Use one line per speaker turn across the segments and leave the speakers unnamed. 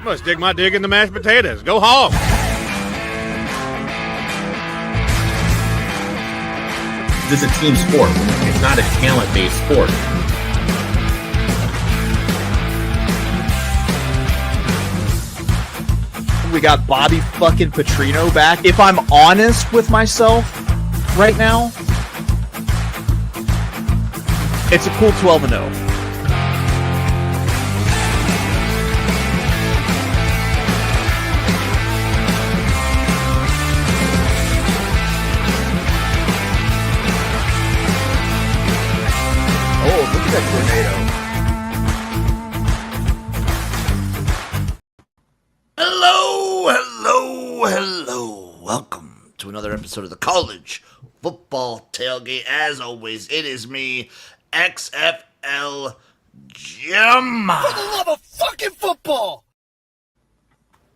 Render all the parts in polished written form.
gonna stick my dick in the mashed potatoes. Go hog.
This is a team sport. It's not a talent-based sport.
We got Bobby fucking Petrino back. If I'm honest with myself right now, it's a cool 12-0. Oh, look at that tornado.
Hello. Welcome to another episode of the College Football Tailgate. As always, it is me, XFL Jim.
For the love of fucking football!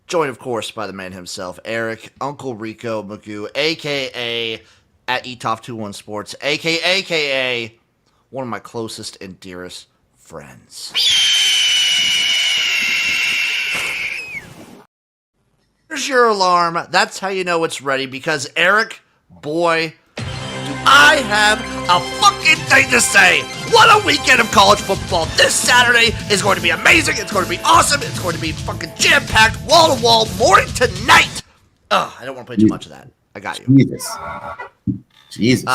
Joined, of course, by the man himself, Erik, Uncle Rico Magoo, a.k.a. at ETOF21 Sports, a.k.a. one of my closest and dearest friends. Here's your alarm. That's how you know it's ready, because Erik, boy, do I have a fucking thing to say. What a weekend of college football. This Saturday is going to be amazing. It's going to be awesome. It's going to be fucking jam-packed, wall-to-wall, morning to night. I don't want to play too much of that. I got you.
Jesus.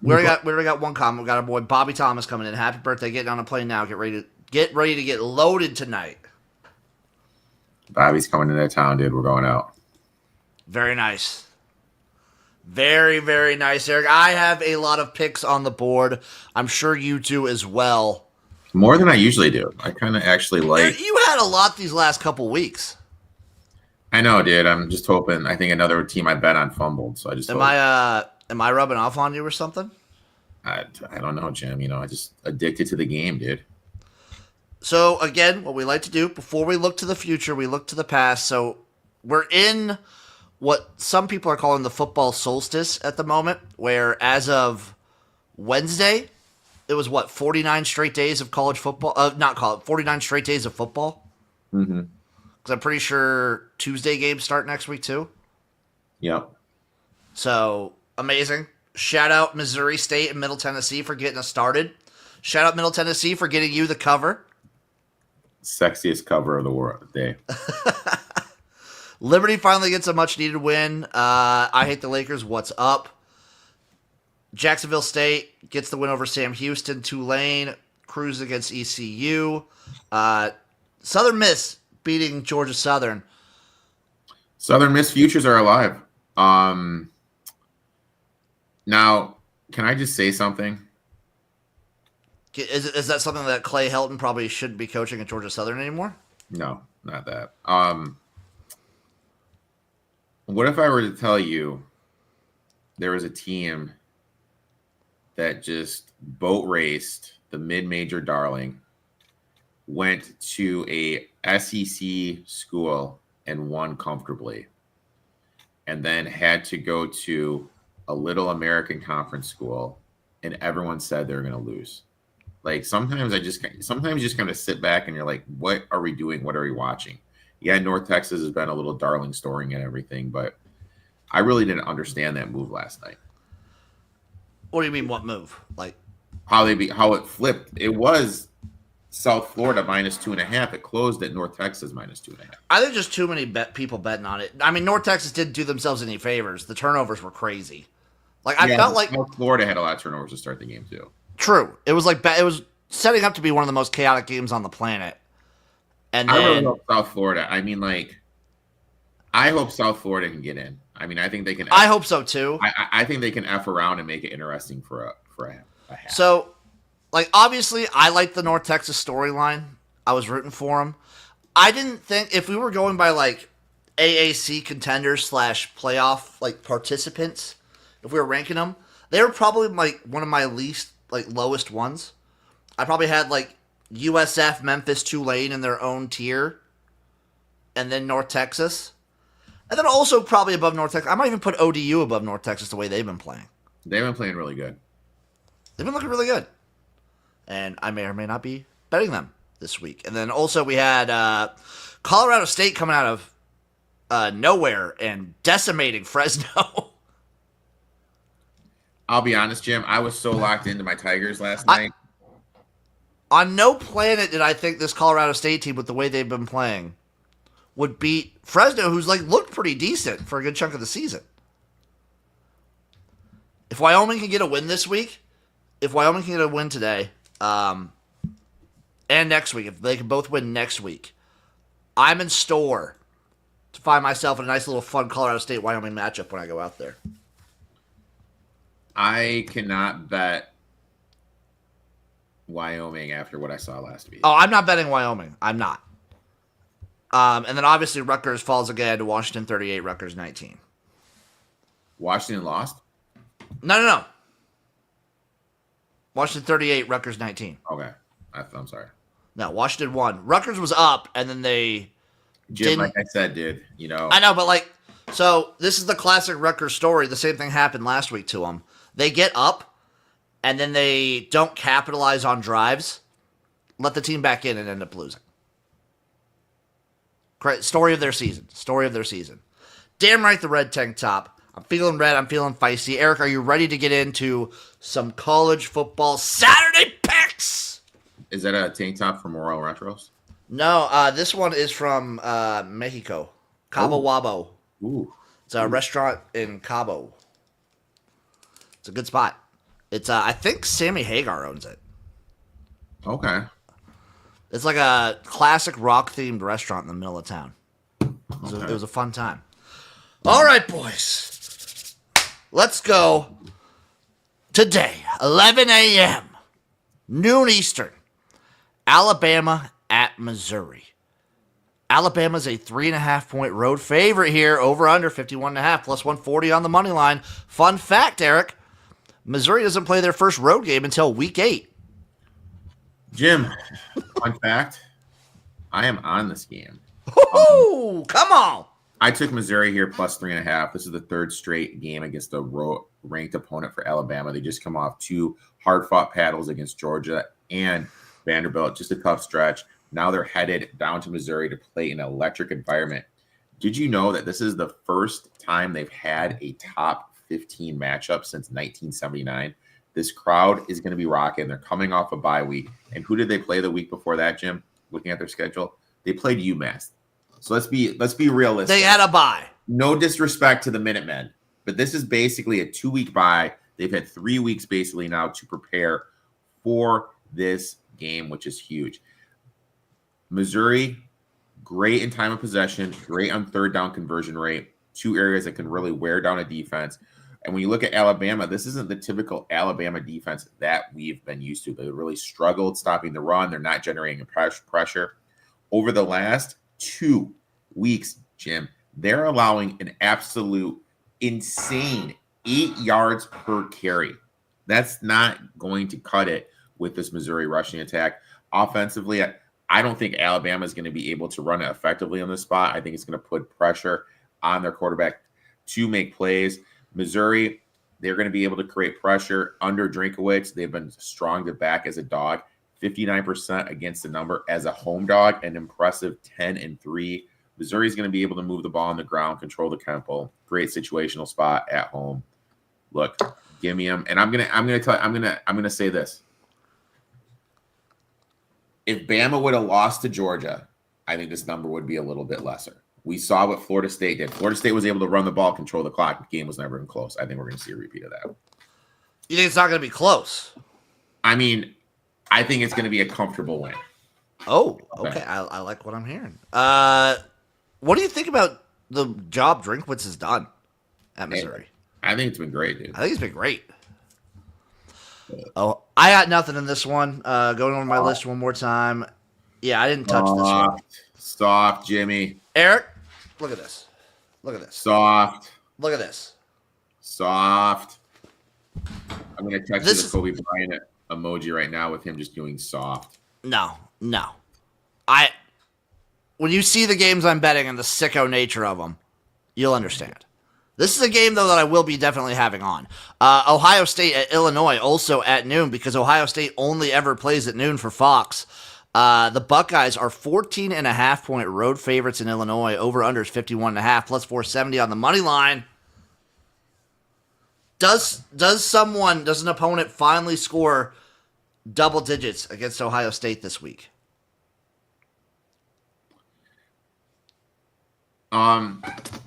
We already got one comment. We got our boy Bobby Thomas coming in. Happy birthday. Getting on a plane now. Get ready to get loaded tonight.
Bobby's coming into town, dude. We're going out.
Very nice. Very, very nice, Erik. I have a lot of picks on the board. I'm sure you do as well.
More than I usually do. I kind of actually like...
You had a lot these last couple weeks.
I know, dude. I'm just hoping... I think another team I bet on fumbled, so I just...
Am I rubbing off on you or something?
I don't know, Jim. I just addicted to the game, dude.
So, again, what we like to do, before we look to the future, we look to the past. So, we're in what some people are calling the football solstice at the moment, where as of Wednesday, it was, 49 straight days of college football? 49 straight days of football?
Mm-hmm.
Because I'm pretty sure Tuesday games start next week, too.
Yep.
So, amazing. Shout out Missouri State and Middle Tennessee for getting us started. Shout out Middle Tennessee for getting you the cover.
Sexiest cover of the world day.
Liberty finally gets a much-needed win. I hate the Lakers. What's up? Jacksonville State gets the win over Sam Houston. Tulane cruises against ECU. Southern Miss beating Georgia Southern.
Southern Miss futures are alive. Now, can I just say something?
Is that something that Clay Helton probably shouldn't be coaching at Georgia Southern anymore?
No, not that. What if I were to tell you there was a team that just boat raced the mid-major darling, went to a SEC school and won comfortably, and then had to go to a little American Conference school, and everyone said they were going to lose? Like, sometimes you just kind of sit back and you're like, what are we doing? What are we watching? Yeah, North Texas has been a little darling story and everything, but I really didn't understand that move last night.
What do you mean, what move? Like
how it flipped. It was South Florida -2.5. It closed at North Texas -2.5.
I think just too many people betting on it. I mean, North Texas didn't do themselves any favors. The turnovers were crazy. Like, I felt like
South Florida had a lot of turnovers to start the game too.
True. It was it was setting up to be one of the most chaotic games on the planet. And then,
I really hope South Florida. I mean, like, I hope South Florida can get in. I mean, I think they can.
I hope so too.
I think they can F around and make it interesting for a half.
So, like, obviously, I like the North Texas storyline. I was rooting for them. I didn't think, if we were going by like AAC contenders / playoff like participants, if we were ranking them, they were probably like one of my least lowest ones. I probably had like USF, Memphis, Tulane in their own tier, and then North Texas, and then also probably above North Texas. I might even put ODU above North Texas the way they've been playing.
They've been playing really good.
They've been looking really good, and I may or may not be betting them. this week. And then also we had Colorado State coming out of nowhere and decimating Fresno.
I'll be honest, Jim. I was so locked into my Tigers last night.
On no planet did I think this Colorado State team, with the way they've been playing, would beat Fresno, who's looked pretty decent for a good chunk of the season. If Wyoming can get a win this week, if Wyoming can get a win today, and next week, if they can both win next week, I'm in store to find myself in a nice little fun Colorado State-Wyoming matchup when I go out there.
I cannot bet Wyoming after what I saw last week.
Oh, I'm not betting Wyoming. I'm not. And then obviously Rutgers falls again to Washington 38, Rutgers 19.
Washington lost?
No. Washington 38, Rutgers 19.
Okay. I'm sorry.
No, Washington won. Rutgers was up, and then they
Jim, like I said, dude,
I know, but so this is the classic Rutgers story. The same thing happened last week to them. They get up, and then they don't capitalize on drives, let the team back in, and end up losing. Story of their season. Damn right, the red tank top. I'm feeling red. I'm feeling feisty. Erik, are you ready to get into some college football Saturday picks?
Is that a tank top from Royal Retros?
No, this one is from Mexico. Cabo Wabo.
Ooh.
It's a restaurant in Cabo. It's a good spot. It's I think Sammy Hagar owns it.
Okay.
It's like a classic rock-themed restaurant in the middle of town. It was a fun time. All right, boys. Let's go. Today, 11 a.m., noon Eastern, Alabama at Missouri. Alabama's a 3.5-point road favorite here, over under 51.5, plus 140 on the money line. Fun fact, Erik, Missouri doesn't play their first road game until week 8.
Jim, fun fact, I am on this game.
Woo-hoo! Come on!
I took Missouri here plus 3.5. This is the third straight game against a ranked opponent for Alabama. They just come off 2 hard-fought battles against Georgia and Vanderbilt. Just a tough stretch. Now they're headed down to Missouri to play an electric environment. Did you know that this is the first time they've had a top 15 matchup since 1979? This crowd is going to be rocking. They're coming off a bye week. And who did they play the week before that, Jim? Looking at their schedule, they played UMass. So let's be realistic.
They had a bye.
No disrespect to the Minutemen, but this is basically a 2-week bye. They've had 3 weeks basically now to prepare for this game, which is huge. Missouri, great in time of possession, great on third down conversion rate, 2 areas that can really wear down a defense. And when you look at Alabama, this isn't the typical Alabama defense that we've been used to. They really struggled stopping the run. They're not generating pressure. Over the last 2 weeks, Jim, they're allowing an absolute insane 8 yards per carry. That's not going to cut it with this Missouri rushing attack. Offensively, I don't think Alabama is going to be able to run it effectively on this spot. I think it's going to put pressure on their quarterback to make plays. Missouri, they're going to be able to create pressure under Drinkowitz. They've been strong to back as a dog. 59% against the number as a home dog, an impressive 10-3. Missouri's going to be able to move the ball on the ground, control the tempo. Great situational spot at home. Look, give me them, and I'm gonna say this. If Bama would have lost to Georgia, I think this number would be a little bit lesser. We saw what Florida State did. Florida State was able to run the ball, control the clock. The game was never even close. I think we're going to see a repeat of that.
You think it's not going to be close?
I mean, I think it's going to be a comfortable win.
Oh, okay. I like what I'm hearing. What do you think about the job Drinkwitz has done at Missouri?
I think it's been great, dude.
I think it's been great. Oh, I got nothing in this one. Going over my list one more time. Yeah, I didn't touch this one.
Soft, Jimmy.
Erik, look at this. Look at this.
Soft.
Look at this.
Soft. I'm going to text you the Kobe Bryant emoji right now with him just doing soft.
No. When you see the games I'm betting and the sicko nature of them, you'll understand. This is a game, though, that I will be definitely having on. Ohio State at Illinois, also at noon, because Ohio State only ever plays at noon for Fox. The Buckeyes are 14.5-point road favorites in Illinois. Over-under is 51.5, plus 470 on the money line. Does an opponent finally score double digits against Ohio State this week?
I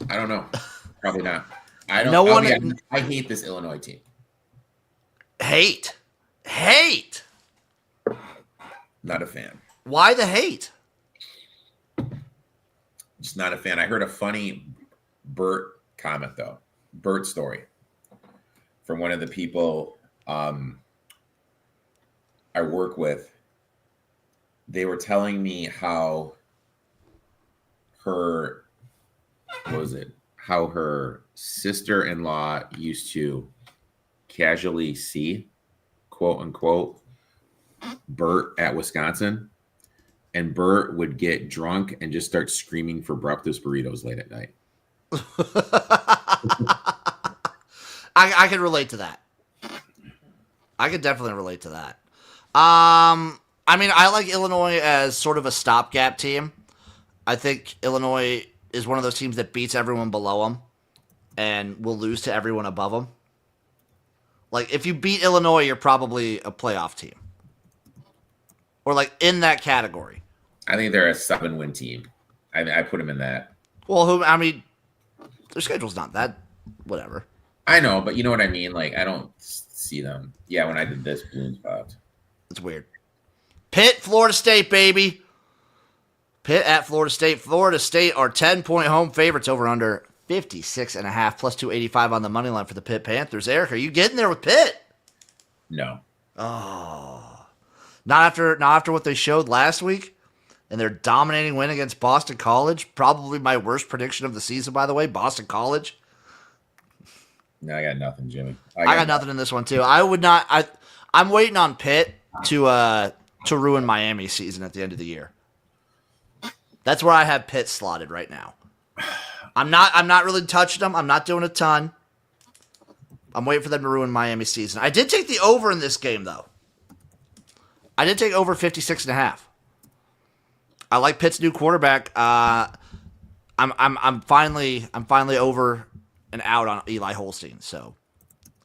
don't know. Probably not. I hate this Illinois team.
Hate.
Not a fan.
Why the hate?
Just not a fan. I heard a funny Bert comment though. Bert story from one of the people I work with. They were telling me how her sister-in-law used to casually see, quote unquote, Bert at Wisconsin, and Bert would get drunk and just start screaming for breakfast burritos late at night.
I can relate to that. I could definitely relate to that. I mean, I like Illinois as sort of a stopgap team. I think Illinois is one of those teams that beats everyone below them and will lose to everyone above them. Like, if you beat Illinois, you're probably a playoff team. Or, like, in that category.
I think they're a 7-win team. I put them in that.
Well, their schedule's not that, whatever.
I know, but you know what I mean? Like, I don't see them. Yeah, when I did this, balloons popped.
It's weird. Pitt, Florida State, baby. Pitt at Florida State. Florida State are 10-point home favorites over under 56.5, plus 285 on the money line for the Pitt Panthers. Erik, are you getting there with Pitt?
No.
Oh. Not after what they showed last week and their dominating win against Boston College. Probably my worst prediction of the season, by the way. Boston College.
No, I got nothing, Jimmy.
I got nothing in this one too. I'm waiting on Pitt to ruin Miami's season at the end of the year. That's where I have Pitt slotted right now. I'm not really touching them. I'm not doing a ton. I'm waiting for them to ruin Miami's season. I did take the over in this game though. I did take over 56.5. I like Pitt's new quarterback. I'm finally over and out on Eli Holstein. So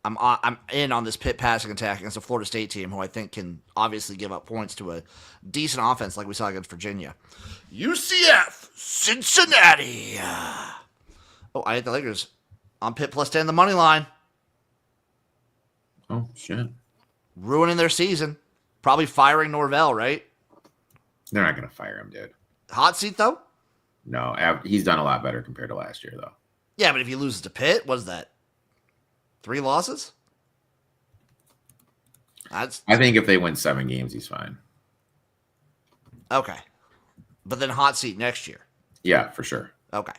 I'm in on this Pitt passing attack against a Florida State team who I think can obviously give up points to a decent offense like we saw against Virginia. UCF, Cincinnati. Oh, I hit the Lakers on Pitt plus 10 the money line.
Oh shit!
Ruining their season. Probably firing Norvell, right?
They're not gonna fire him, dude.
Hot seat though.
No, he's done a lot better compared to last year, though.
Yeah, but if he loses to Pitt, what is that? 3 losses?
I think if they win 7 games, he's fine.
Okay. But then hot seat next year.
Yeah, for sure.
Okay.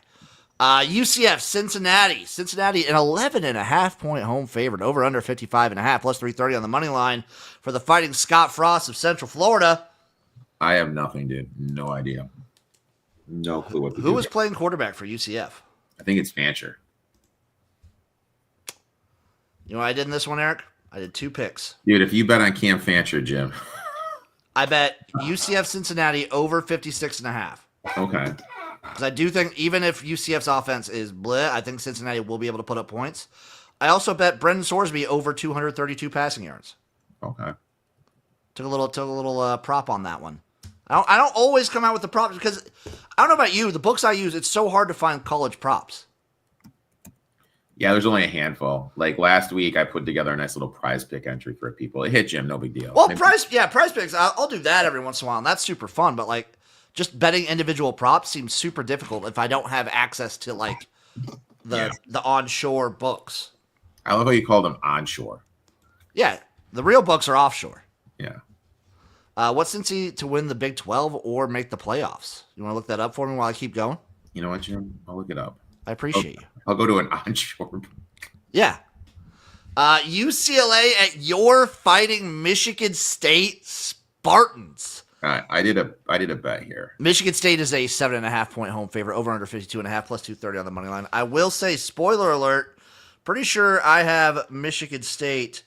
UCF, Cincinnati. Cincinnati, an 11.5-point home favorite. Over under 55.5, plus 330 on the money line for the Fighting Scott Frost of Central Florida.
I have nothing, dude. No idea. No clue what to do.
Who was playing quarterback for UCF?
I think it's Fancher.
You know what I did in this one, Erik? I did 2 picks.
Dude, if you bet on Cam Fancher, Jim.
I bet UCF Cincinnati over 56.5.
Okay.
Because I do think even if UCF's offense is bleh, I think Cincinnati will be able to put up points. I also bet Brendan Sorsby over 232 passing yards.
Okay.
Took a little prop on that one. I don't always come out with the props because I don't know about you. The books I use, it's so hard to find college props.
Yeah, there's only a handful. Like last week, I put together a nice little prize pick entry for people. It hit, Jim. No big deal.
Well, prize picks. I'll do that every once in a while, and that's super fun. But like, just betting individual props seems super difficult if I don't have access to like the onshore books.
I love how you call them onshore.
Yeah, the real books are offshore.
Yeah.
What's Cincy to win the Big 12 or make the playoffs? You want to look that up for me while I keep going?
You know what, Jim? I'll look it up.
I appreciate you.
I'll go to an onshore.
Yeah. UCLA at your Fighting Michigan State Spartans.
I did a bet here.
Michigan State is a 7.5-point home favorite, over under 52.5, plus 230 on the money line. I will say, spoiler alert, pretty sure I have Michigan State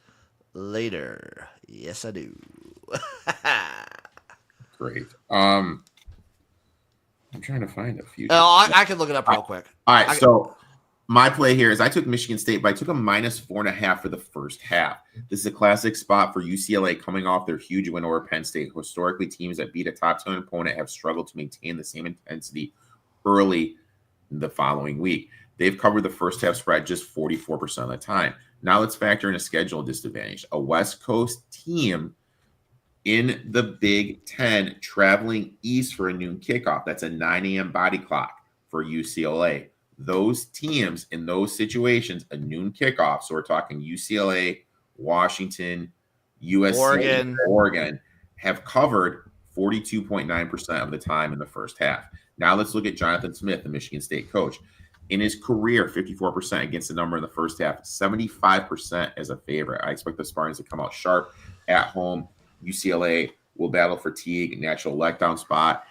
later. Yes, I do.
Great. I'm trying to find a few.
I can look it up real quick.
All right, so my play here is I took Michigan State, but I took a -4.5 for the first half. This is a classic spot for UCLA coming off their huge win over Penn State. Historically, teams that beat a top 10 opponent have struggled to maintain the same intensity early the following week. They've covered the first half spread just 44% of the time. Now let's factor in a schedule disadvantage. A West Coast team in the Big Ten traveling east for a noon kickoff. That's a 9 a.m. body clock for UCLA. Those teams in those situations, a noon kickoff. So we're talking UCLA, Washington, USC, Oregon have covered 42.9% of the time in the first half. Now let's look at Jonathan Smith, the Michigan State coach. In his career, 54% against the number in the first half, 75% as a favorite. I expect the Spartans to come out sharp at home. UCLA will battle fatigue, natural letdown spot.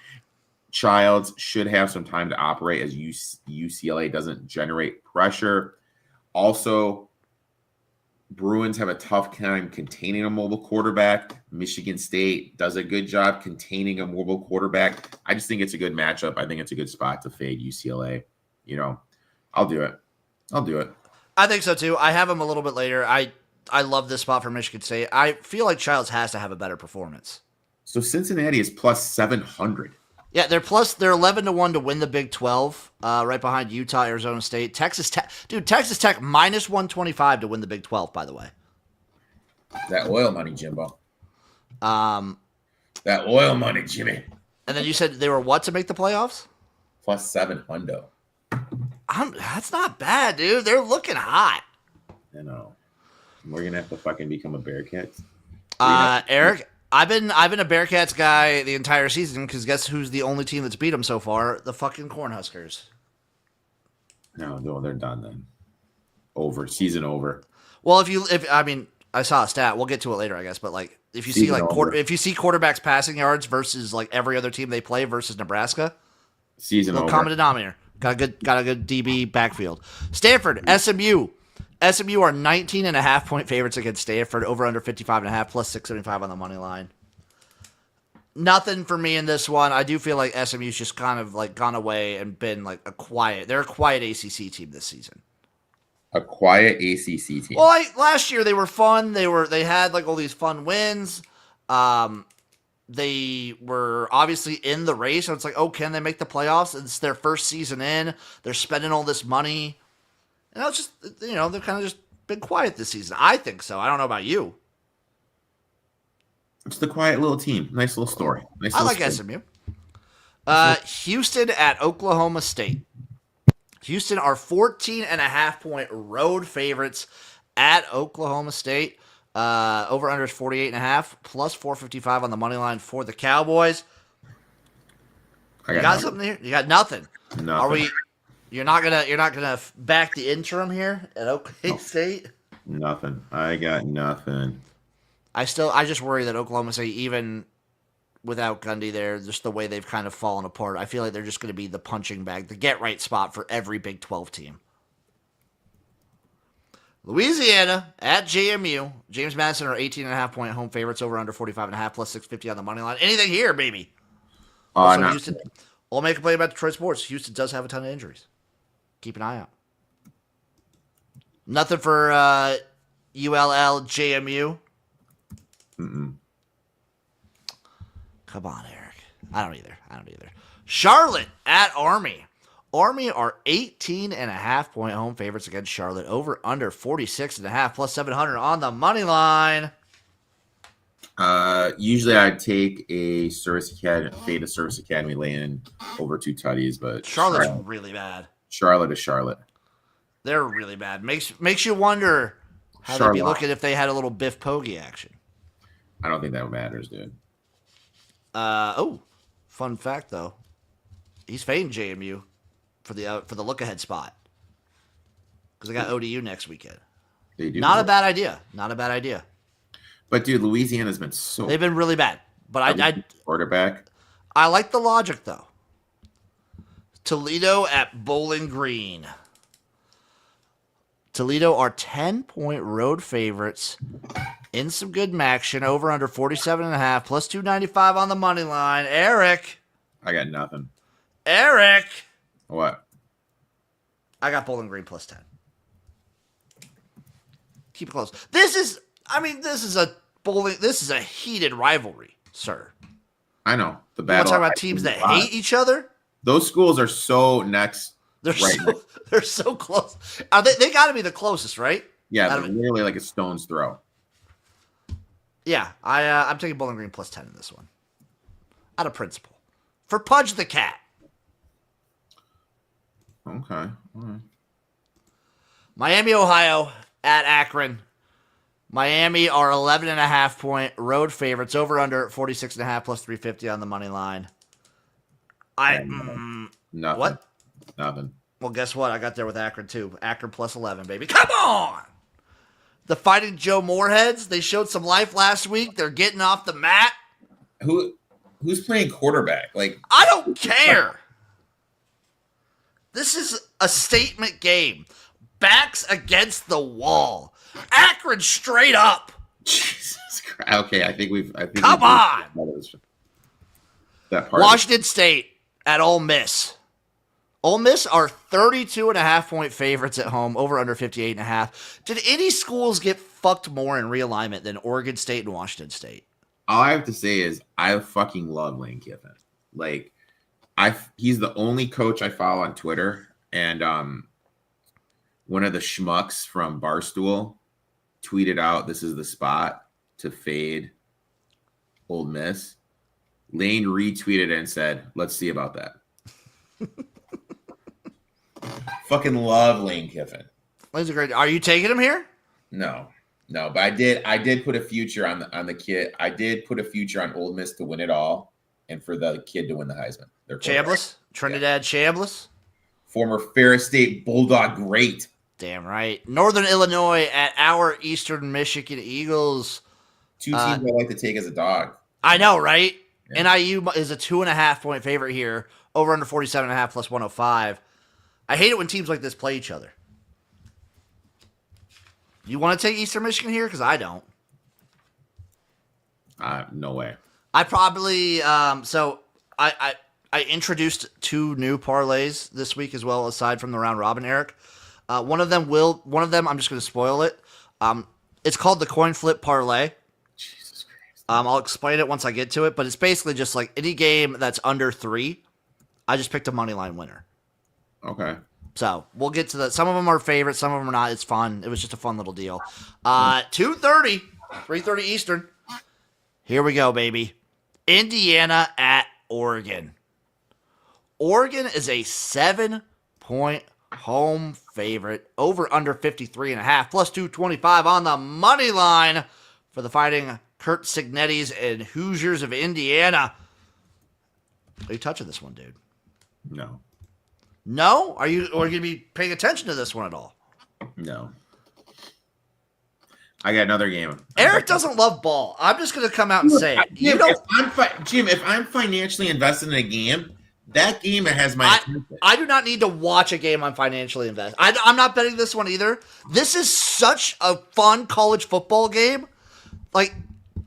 Childs should have some time to operate as UCLA doesn't generate pressure. Also, Bruins have a tough time containing a mobile quarterback. Michigan State does a good job containing a mobile quarterback. I just think it's a good matchup. I think it's a good spot to fade UCLA. You know, I'll do it.
I think so too. I have them a little bit later. I love this spot for Michigan State. I feel like Childs has to have a better performance.
So Cincinnati is plus 700.
Yeah, they're 11-1 to win the Big 12, right behind Utah, Arizona State, Texas Tech. Dude, Texas Tech minus 125 to win the Big 12. By the way,
that oil money, Jimbo.
That
oil money, Jimmy.
And then you said they were what to make the playoffs?
Plus 700.
That's not bad, dude. They're looking hot.
I know. We're gonna have to fucking become a Bearcats.
Erik, I've been a Bearcats guy the entire season because guess who's the only team that's beat them so far? The fucking Cornhuskers.
No, they're done then. Over. Season over.
Well, I saw a stat. We'll get to it later, I guess. But like, if you see if you see quarterbacks passing yards versus like every other team they play versus Nebraska,
season over.
Common denominator. Got a good DB backfield. Stanford, SMU. SMU are 19.5 point favorites against Stanford, over under 55.5, plus 675 on the money line. Nothing for me in this one. I do feel like SMU's just kind of like gone away and been like they're a quiet ACC team this season.
A quiet ACC team.
Well, like last year they were fun. They had like all these fun wins. They were obviously in the race, so it's like, oh, can they make the playoffs? It's their first season in. They're spending all this money. And it's just, they're kind of just been quiet this season. I think so. I don't know about you.
It's the quiet little team. Nice little story.
I like SMU. Houston at Oklahoma State. Houston are 14.5 point road favorites at Oklahoma State. Over under is 48.5, plus 455 on the money line for the Cowboys. You got something here? You got nothing.
Nothing.
You're not gonna back the interim here at Oklahoma State?
Nothing. I got nothing.
I just worry that Oklahoma State, even without Gundy there, just the way they've kind of fallen apart, I feel like they're just going to be the punching bag, the get right spot for every Big 12 team. Louisiana at JMU. James Madison are 18.5 point home favorites, over under 45.5, plus 650 on the money line. Anything here, baby? Also, Houston. I'll make a play about Detroit sports. Houston does have a ton of injuries. Keep an eye out. Nothing for ULL JMU.
Mm-mm.
Come on, Erik. I don't either. Charlotte at Army. Army are 18.5 point home favorites against Charlotte, over under 46.5, plus 700 on the money line.
Usually I'd take a Service Academy lay in over 2 tutties, but
Charlotte's really bad.
Charlotte is Charlotte.
They're really bad. Makes you wonder how they'd be looking if they had a little Biff Poggi action.
I don't think that matters, dude.
Fun fact though, he's fading JMU for the look ahead spot because they got ODU next weekend.
They do.
Not a bad idea.
But dude, Louisiana's been
they've been really bad. But I
quarterback.
I like the logic though. Toledo at Bowling Green. Toledo are 10 point road favorites in some good action. Over under 47.5 plus 295 on the money line. Erik.
I got nothing.
Erik.
What?
I got Bowling Green plus 10. Keep it close. This is a heated rivalry, sir.
I know. The
You want
battle.
to talk about teams that hate each other?
Those schools are so next.
They're so close. They got to be the closest, right?
Yeah, they're literally like a stone's throw.
Yeah, I'm taking Bowling Green plus 10 in this one. Out of principle. For Pudge the Cat.
Okay. All right.
Miami, Ohio, at Akron. Miami are 11.5 point road favorites. Over under 46.5 plus 350 on the money line.
Nothing.
What?
Nothing.
Well, guess what? I got there with Akron too. Akron plus 11, baby. Come on! The Fighting Joe Moorheads, they showed some life last week. They're getting off the mat.
Who's playing quarterback? Like,
I don't care. This is a statement game. Backs against the wall. Akron straight up.
Jesus Christ. Okay, I think
Come on.
That part.
Washington State at Ole Miss. Ole Miss are 32.5 point favorites at home, over under 58.5. Did any schools get fucked more in realignment than Oregon State and Washington State?
All I have to say is I fucking love Lane Kiffin. Like, he's the only coach I follow on Twitter, and one of the schmucks from Barstool tweeted out, "This is the spot to fade Ole Miss." Lane retweeted it and said, "Let's see about that." Fucking love Lane Kiffin.
Lane's a great. Are you taking him here?
No, but I did put a future on the kid. I did put a future on Ole Miss to win it all, and for the kid to win the Heisman.
Chambliss, Trinidad Chambliss,
former Ferris State Bulldog great.
Damn right. Northern Illinois at our Eastern Michigan Eagles.
Two teams I like to take as a dog.
I know, right?
Yeah.
NIU is a 2.5 point favorite here, over under 47.5 plus 105. I hate it when teams like this play each other. You want to take Eastern Michigan here? Because I don't.
No way.
I probably I introduced 2 new parlays this week as well, aside from the round robin, Erik. One of them I'm just going to spoil it. It's called the coin flip parlay.
Jesus Christ.
I'll explain it once I get to it, but it's basically just like any game that's under 3. I just picked a money line winner.
Okay.
So we'll get to that. Some of them are favorites, some of them are not. It's fun. It was just a fun little deal. 2:30, 3:30 Eastern. Here we go, baby. Indiana at Oregon. Oregon is a 7-point home favorite, over under 53.5 plus 225 on the money line for the Fighting Kurt Signettis and Hoosiers of Indiana. Are you touching this one, dude?
No.
No? Are you going to be paying attention to this one at all?
No. I got another game.
Erik doesn't love ball. I'm just going to come out and say it.
Jim, if I'm financially invested in a game, that game has my attention.
I do not need to watch a game I'm financially invested. I'm not betting this one either. This is such a fun college football game. Like,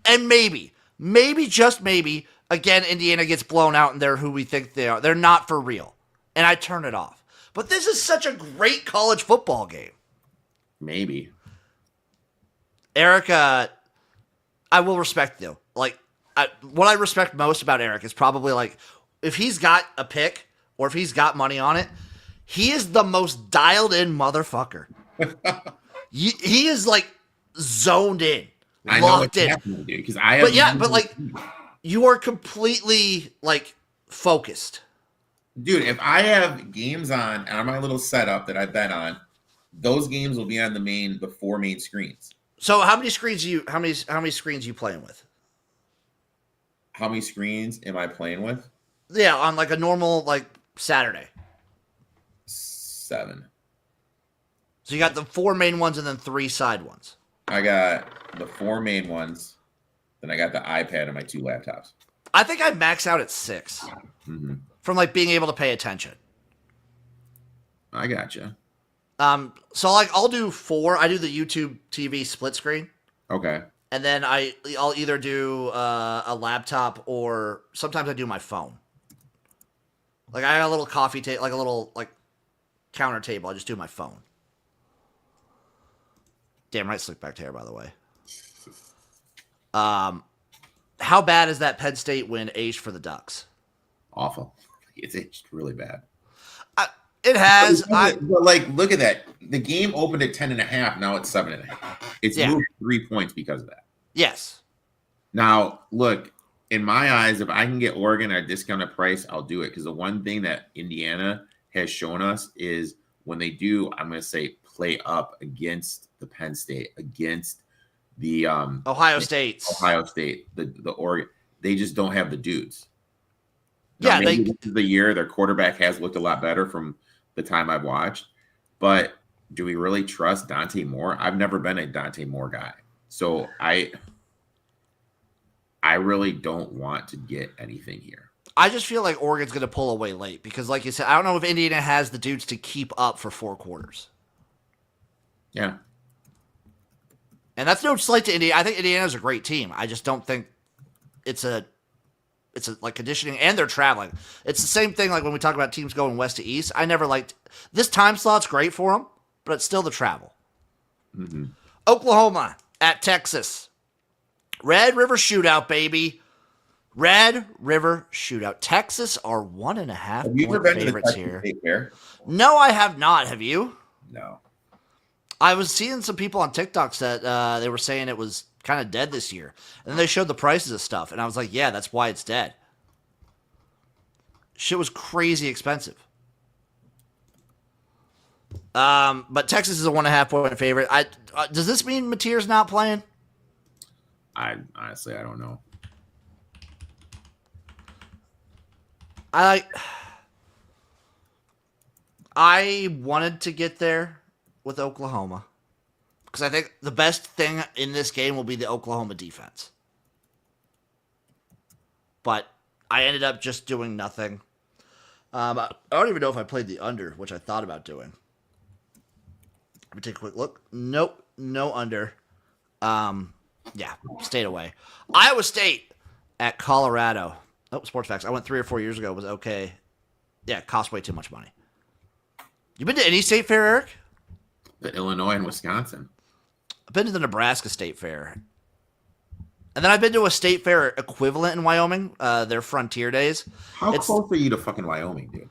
and maybe, just maybe, again, Indiana gets blown out and they're who we think they are. They're not for real. And I turn it off. But this is such a great college football game.
Maybe.
Erik, I will respect you. Like, what I respect most about Erik is probably like, if he's got a pick or if he's got money on it, he is the most dialed in motherfucker. He is like zoned in, locked in.
Dude, because but
like you are completely like focused.
Dude, if I have games on my little setup that I bet on, those games will be on the 4 main screens.
So how many screens how many screens you playing with?
How many screens am I playing with?
Yeah, on like a normal like Saturday.
7.
So you got the 4 main ones and then 3 side ones.
I got the 4 main ones, then I got the iPad and my 2 laptops.
I think I max out at 6 from like being able to pay attention.
I gotcha.
So like I'll do 4. I do the YouTube TV split screen.
Okay.
And then I'll either do a laptop or sometimes I do my phone. Like I got a little coffee table, like a little like counter table. I just do my phone. Damn right, slick back hair, by the way. How bad is that Penn State win aged for the Ducks?
Awful. It's aged really bad.
It has.
But like, look at that. The game opened at 10.5. Now it's 7.5. It's moved 3 points because of that.
Yes.
Now, look, in my eyes, if I can get Oregon at a discounted price, I'll do it. Because the one thing that Indiana has shown us is when they do, I'm going to say, play up against the Penn State, against the
Ohio State,
the Oregon, they just don't have the dudes.
Now,
maybe this is the year their quarterback has looked a lot better from the time I've watched, but do we really trust Dante Moore? I've never been a Dante Moore guy, so I really don't want to get anything here.
I just feel like Oregon's going to pull away late because, like you said, I don't know if Indiana has the dudes to keep up for 4 quarters.
Yeah.
And that's no slight to Indiana. I think Indiana's a great team. I just don't think it's a like conditioning, and they're traveling. It's the same thing like when we talk about teams going west to east. I never liked this time slot's great for them, but it's still the travel.
Mm-hmm.
Oklahoma at Texas. Red River Shootout, baby. Red River Shootout. Texas are 1.5 point favorites here. No, I have not. Have you?
No.
I was seeing some people on TikToks that they were saying it was kind of dead this year. And then they showed the prices of stuff. And I was like, yeah, that's why it's dead. Shit was crazy expensive. But Texas is a 1.5 point favorite. Does this mean Mateer's not playing?
I honestly don't know.
I wanted to get there with Oklahoma because I think the best thing in this game will be the Oklahoma defense. But I ended up just doing nothing. I don't even know if I played the under, which I thought about doing. Let me take a quick look. Nope, no under. Yeah, stayed away. Iowa State at Colorado. Oh, Sports Facts. I went 3 or 4 years ago. It was okay. Yeah, it cost way too much money. You been to any state fair, Eric?
The Illinois and Wisconsin.
I've been to the Nebraska State Fair. And then I've been to a state fair equivalent in Wyoming, their Frontier Days.
How close are you to fucking Wyoming, dude?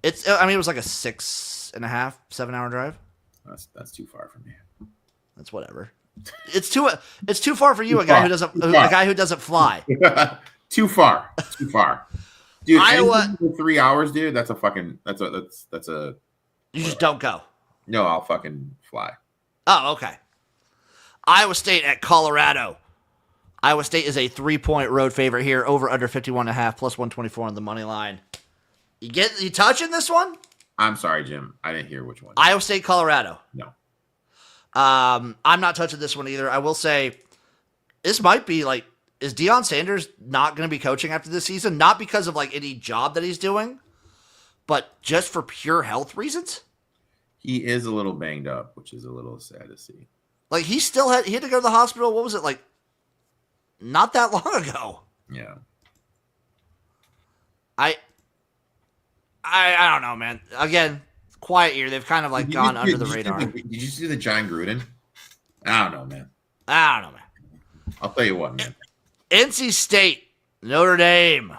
It was like a 6.5, 7 hour drive.
That's too far from me.
That's whatever. It's too far for you, a guy who doesn't fly.
Too far. Dude,
Iowa,
3 hours, dude. That's a
you just don't go.
No, I'll fucking fly.
Oh, okay. Iowa State at Colorado. Iowa State is a 3-point road favorite here, over under 51.5, plus 124 on the money line. You touching this one?
I'm sorry, Jim. I didn't hear which one.
Iowa State, Colorado.
No.
I'm not touching this one either. I will say this might be like, is Deion Sanders not going to be coaching after this season? Not because of like any job that he's doing, but just for pure health reasons.
He is a little banged up, which is a little sad to see.
Like he had to go to the hospital. What was it like? Not that long ago.
Yeah.
I don't know, man. Again, quiet year. They've kind of like gone under the radar.
Did you see the John Gruden? I don't know, man. I'll tell you what, man.
NC State, Notre Dame.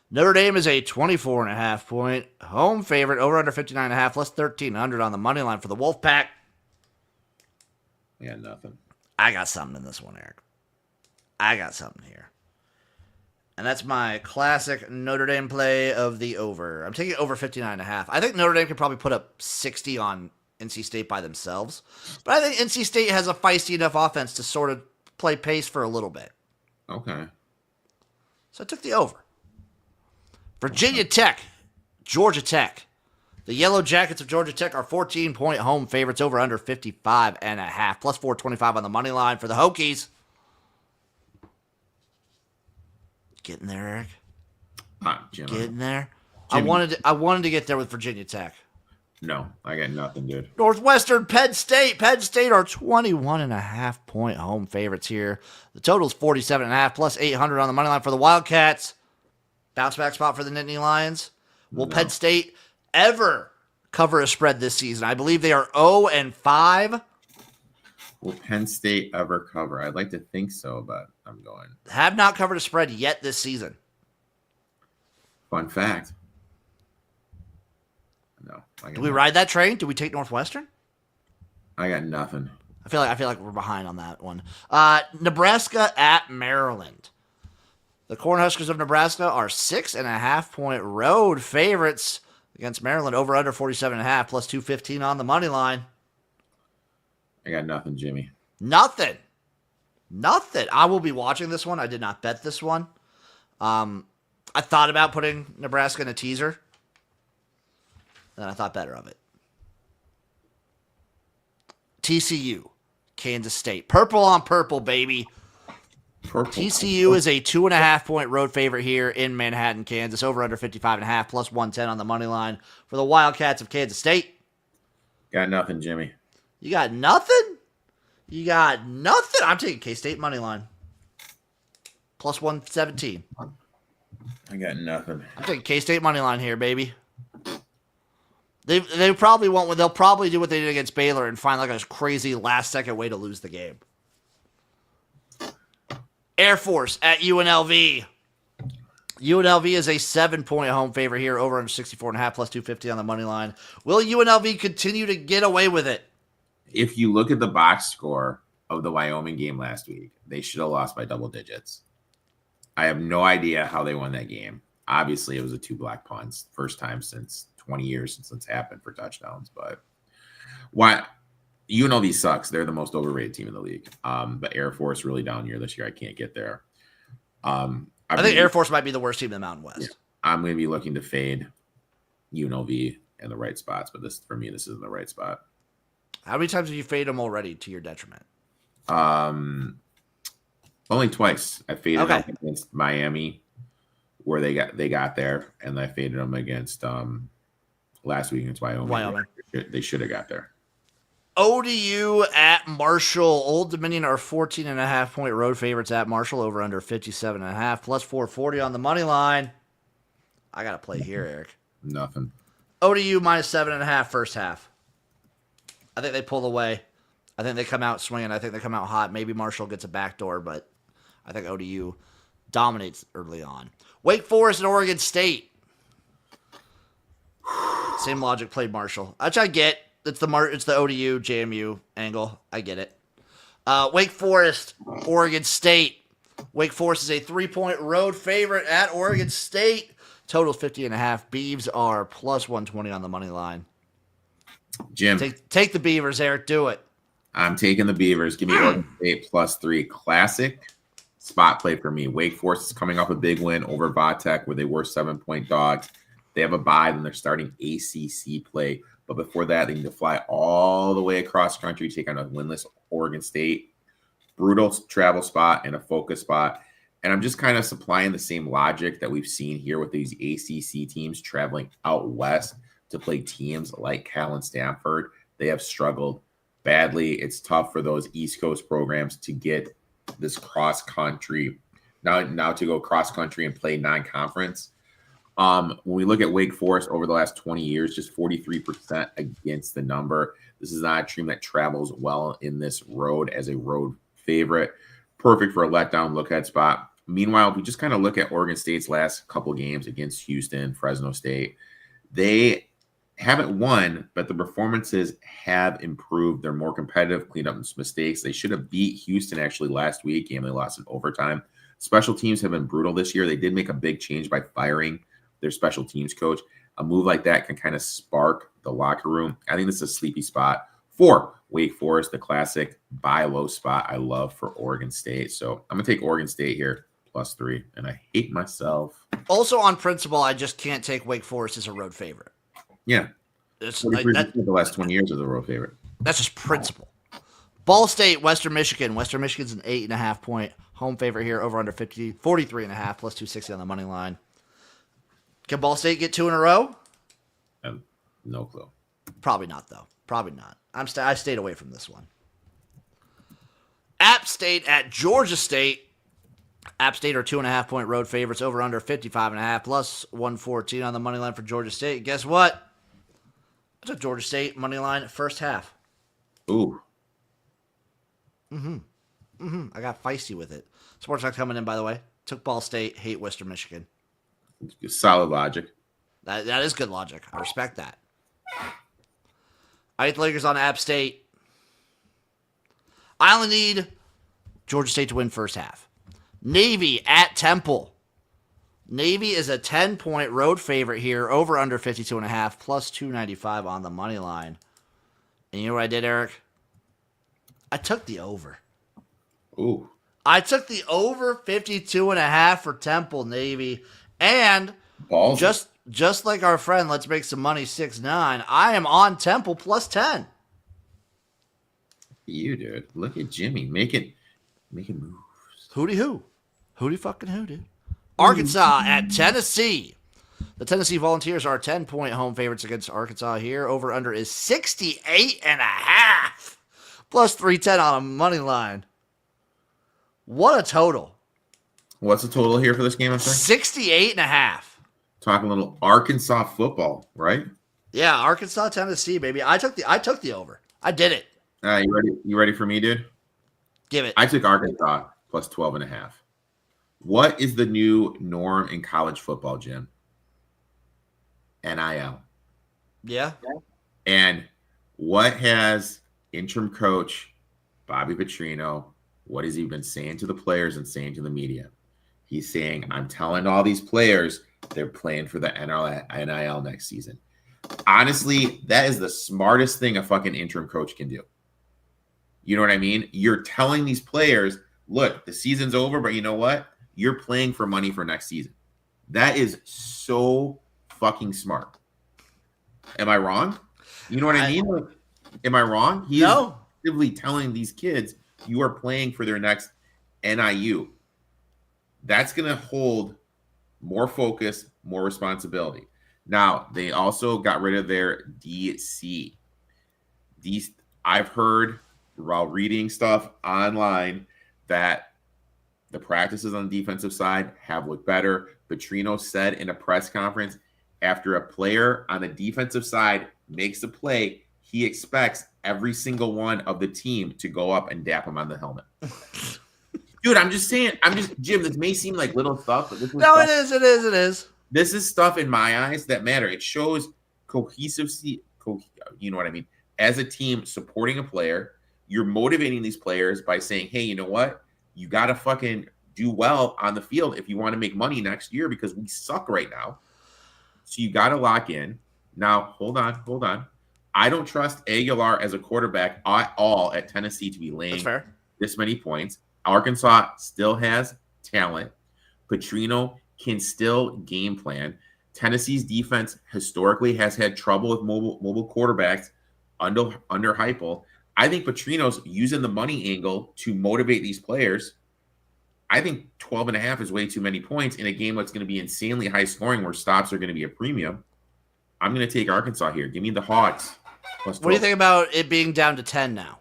Notre Dame is a 24.5 point home favorite, over under 59.5, plus 1,300 on the money line for the Wolfpack.
Yeah, nothing.
I got something in this one, Eric. I got something here. And that's my classic Notre Dame play of the over. I'm taking over 59.5. I think Notre Dame could probably put up 60 on NC State by themselves. But I think NC State has a feisty enough offense to sort of play pace for a little bit.
Okay.
So I took the over. Virginia Tech, Georgia Tech. The Yellow Jackets of Georgia Tech are 14-point home favorites, over under 55.5, plus 425 on the money line for the Hokies. Getting there, Eric.
Jim,
Getting there. Jimmy. I wanted to get there with Virginia Tech.
No, I got nothing, dude.
Northwestern, Penn State. Penn State are 21.5-point home favorites here. The total is 47.5 plus 800 on the money line for the Wildcats. Bounce back spot for the Nittany Lions. Will Penn State ever cover a spread this season? I believe they are 0-5.
Will Penn State ever cover? I'd like to think so, but I'm going.
Have not covered a spread yet this season.
Fun fact. No.
Do we ride that train? Do we take Northwestern?
I got nothing.
I feel like we're behind on that one. Nebraska at Maryland. The Cornhuskers of Nebraska are 6.5-point road favorites against Maryland. Over under 47.5 plus 215 on the money line.
I got nothing, Jimmy.
Nothing. I will be watching this one. I did not bet this one. I thought about putting Nebraska in a teaser. Then I thought better of it. TCU, Kansas State. Purple on purple, baby.
Purple.
TCU is a 2.5-point road favorite here in Manhattan, Kansas. Over under 55.5 plus 110 on the money line for the Wildcats of Kansas State.
Got nothing, Jimmy.
You got nothing? I'm taking K-State money line. Plus 117.
I got nothing.
I'm taking K-State money line here, baby. They probably won't. They'll probably do what they did against Baylor and find like a crazy last-second way to lose the game. Air Force at UNLV. UNLV is a 7-point home favorite here, over under 64.5 plus 250 on the money line. Will UNLV continue to get away with it?
If you look at the box score of the Wyoming game last week, they should have lost by double digits. I have no idea how they won that game. Obviously, it was a 2 block punts. First time since 20 years since it's happened for touchdowns. But why UNLV sucks. They're the most overrated team in the league. But Air Force really down year this year. I can't get there. I
think Air Force might be the worst team in the Mountain West.
Yeah, I'm going to be looking to fade UNLV in the right spots. But this isn't the right spot.
How many times have you faded them already to your detriment?
Only twice. I faded them against Miami, where they got there, and I faded them against last week against Wyoming. They should have got there.
ODU at Marshall. Old Dominion are 14.5-point road favorites at Marshall, over under 57.5 plus 440 on the money line. I got to play here, Eric.
Nothing.
ODU minus 7.5 first half. I think they pull away. I think they come out swinging. I think they come out hot. Maybe Marshall gets a backdoor, but I think ODU dominates early on. Wake Forest and Oregon State. Same logic, played Marshall, which I get. It's the ODU JMU angle. I get it. Wake Forest, Oregon State. Wake Forest is a 3-point road favorite at Oregon State. Total 50.5. Beavs are plus 120 on the money line.
Jim,
take the Beavers, Eric. Do it.
I'm taking the Beavers. Give me Oregon State plus 3. Classic spot play for me. Wake Forest is coming off a big win over Vatech, where they were 7-point dogs. They have a bye, then they're starting ACC play. But before that, they need to fly all the way across country, take on a winless Oregon State. Brutal travel spot and a focus spot. And I'm just kind of supplying the same logic that we've seen here with these ACC teams traveling out west to play teams like Cal and Stanford. They have struggled badly. It's tough for those East Coast programs to get this cross country now to go cross country and play non-conference. When we look at Wake Forest over the last 20 years, just 43% against the number. This is not a team that travels well in this road as a road favorite. Perfect for a letdown look-ahead spot. Meanwhile, if we just kind of look at Oregon State's last couple games against Houston, Fresno State, they haven't won, but the performances have improved. They're more competitive, cleaned up some mistakes. They should have beat Houston actually last week, game they lost in overtime. Special teams have been brutal this year. They did make a big change by firing their special teams coach. A move like that can kind of spark the locker room. I think this is a sleepy spot for Wake Forest, the classic buy low spot I love for Oregon State. So I'm going to take Oregon State here, plus 3, and I hate myself.
Also on principle, I just can't take Wake Forest as a road favorite.
Yeah.
It's
like the last 20 years as a road favorite.
That's just principle. Ball State, Western Michigan. Western Michigan's an 8.5-point home favorite here, over under 43.5 plus 260 on the money line. Can Ball State get 2 in a row?
No clue.
Probably not, though. Probably not. I stayed away from this one. App State at Georgia State. App State are 2.5-point road favorites, over under 55.5, plus 114 on the money line for Georgia State. Guess what? I took Georgia State money line first half.
Ooh.
I got feisty with it. Sports Talk coming in, by the way. Took Ball State, hate Western Michigan.
Solid logic.
That is good logic. I respect that. I hate the Lakers on App State. I only need Georgia State to win first half. Navy at Temple. Navy is a 10-point road favorite here, over under 52.5, plus 295 on the money line. And you know what I did, Eric? I took the over.
Ooh.
I took the over 52.5 for Temple Navy. And
Balls.
just like our friend, let's make some money 6-9, I am on Temple plus 10.
You, dude. Look at Jimmy making moves.
Hootie who? Hootie fucking who, dude? Arkansas at Tennessee. The Tennessee Volunteers are 10-point home favorites against Arkansas here. Over under is 68.5. Plus 310 on a money line. What a total.
What's the total here for this game, I'm sorry?
68.5.
Talking a little Arkansas football, right?
Yeah, Arkansas, Tennessee, baby. I took the over. I did it.
You ready? You ready for me, dude?
Give it.
I took Arkansas plus 12.5. What is the new norm in college football, Jim? NIL.
Yeah.
And what has interim coach Bobby Petrino, what has he been saying to the players and saying to the media? He's saying, I'm telling all these players they're playing for the NIL next season. Honestly, that is the smartest thing a fucking interim coach can do. You know what I mean? You're telling these players, look, the season's over, but you know what? You're playing for money for next season. That is so fucking smart. Am I wrong? You know what I mean? Am I wrong? He's actively telling these kids you are playing for their next NIU. That's going to hold more focus, more responsibility. Now, they also got rid of their DC. I've heard while reading stuff online that the practices on the defensive side have looked better. Petrino said in a press conference, after a player on the defensive side makes a play, he expects every single one of the team to go up and dap him on the helmet. Dude, I'm just saying, Jim, this may seem like little stuff, but this is
No, stuff, it is.
This is stuff in my eyes that matter. It shows cohesiveness, you know what I mean? As a team supporting a player, you're motivating these players by saying, hey, you know what? You got to fucking do well on the field if you want to make money next year because we suck right now. So you got to lock in. Now, hold on. I don't trust Aguilar as a quarterback at all at Tennessee to be laying this many points. Arkansas still has talent. Petrino can still game plan. Tennessee's defense historically has had trouble with mobile quarterbacks under Heupel. I think Petrino's using the money angle to motivate these players. I think 12.5 is way too many points in a game that's going to be insanely high scoring where stops are going to be a premium. I'm going to take Arkansas here. Give me the Hogs.
What do you think about it being down to 10 now?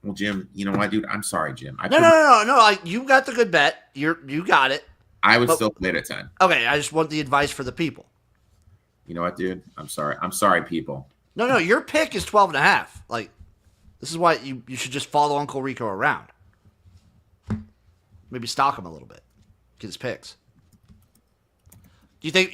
Well, Jim, you know what, dude? I'm sorry, Jim.
No. You got the good bet. You got it.
I would still play it at 10.
Okay, I just want the advice for the people.
You know what, dude? I'm sorry, people.
No, your pick is 12.5. Like, this is why you should just follow Uncle Rico around. Maybe stalk him a little bit. Get his picks. Do you think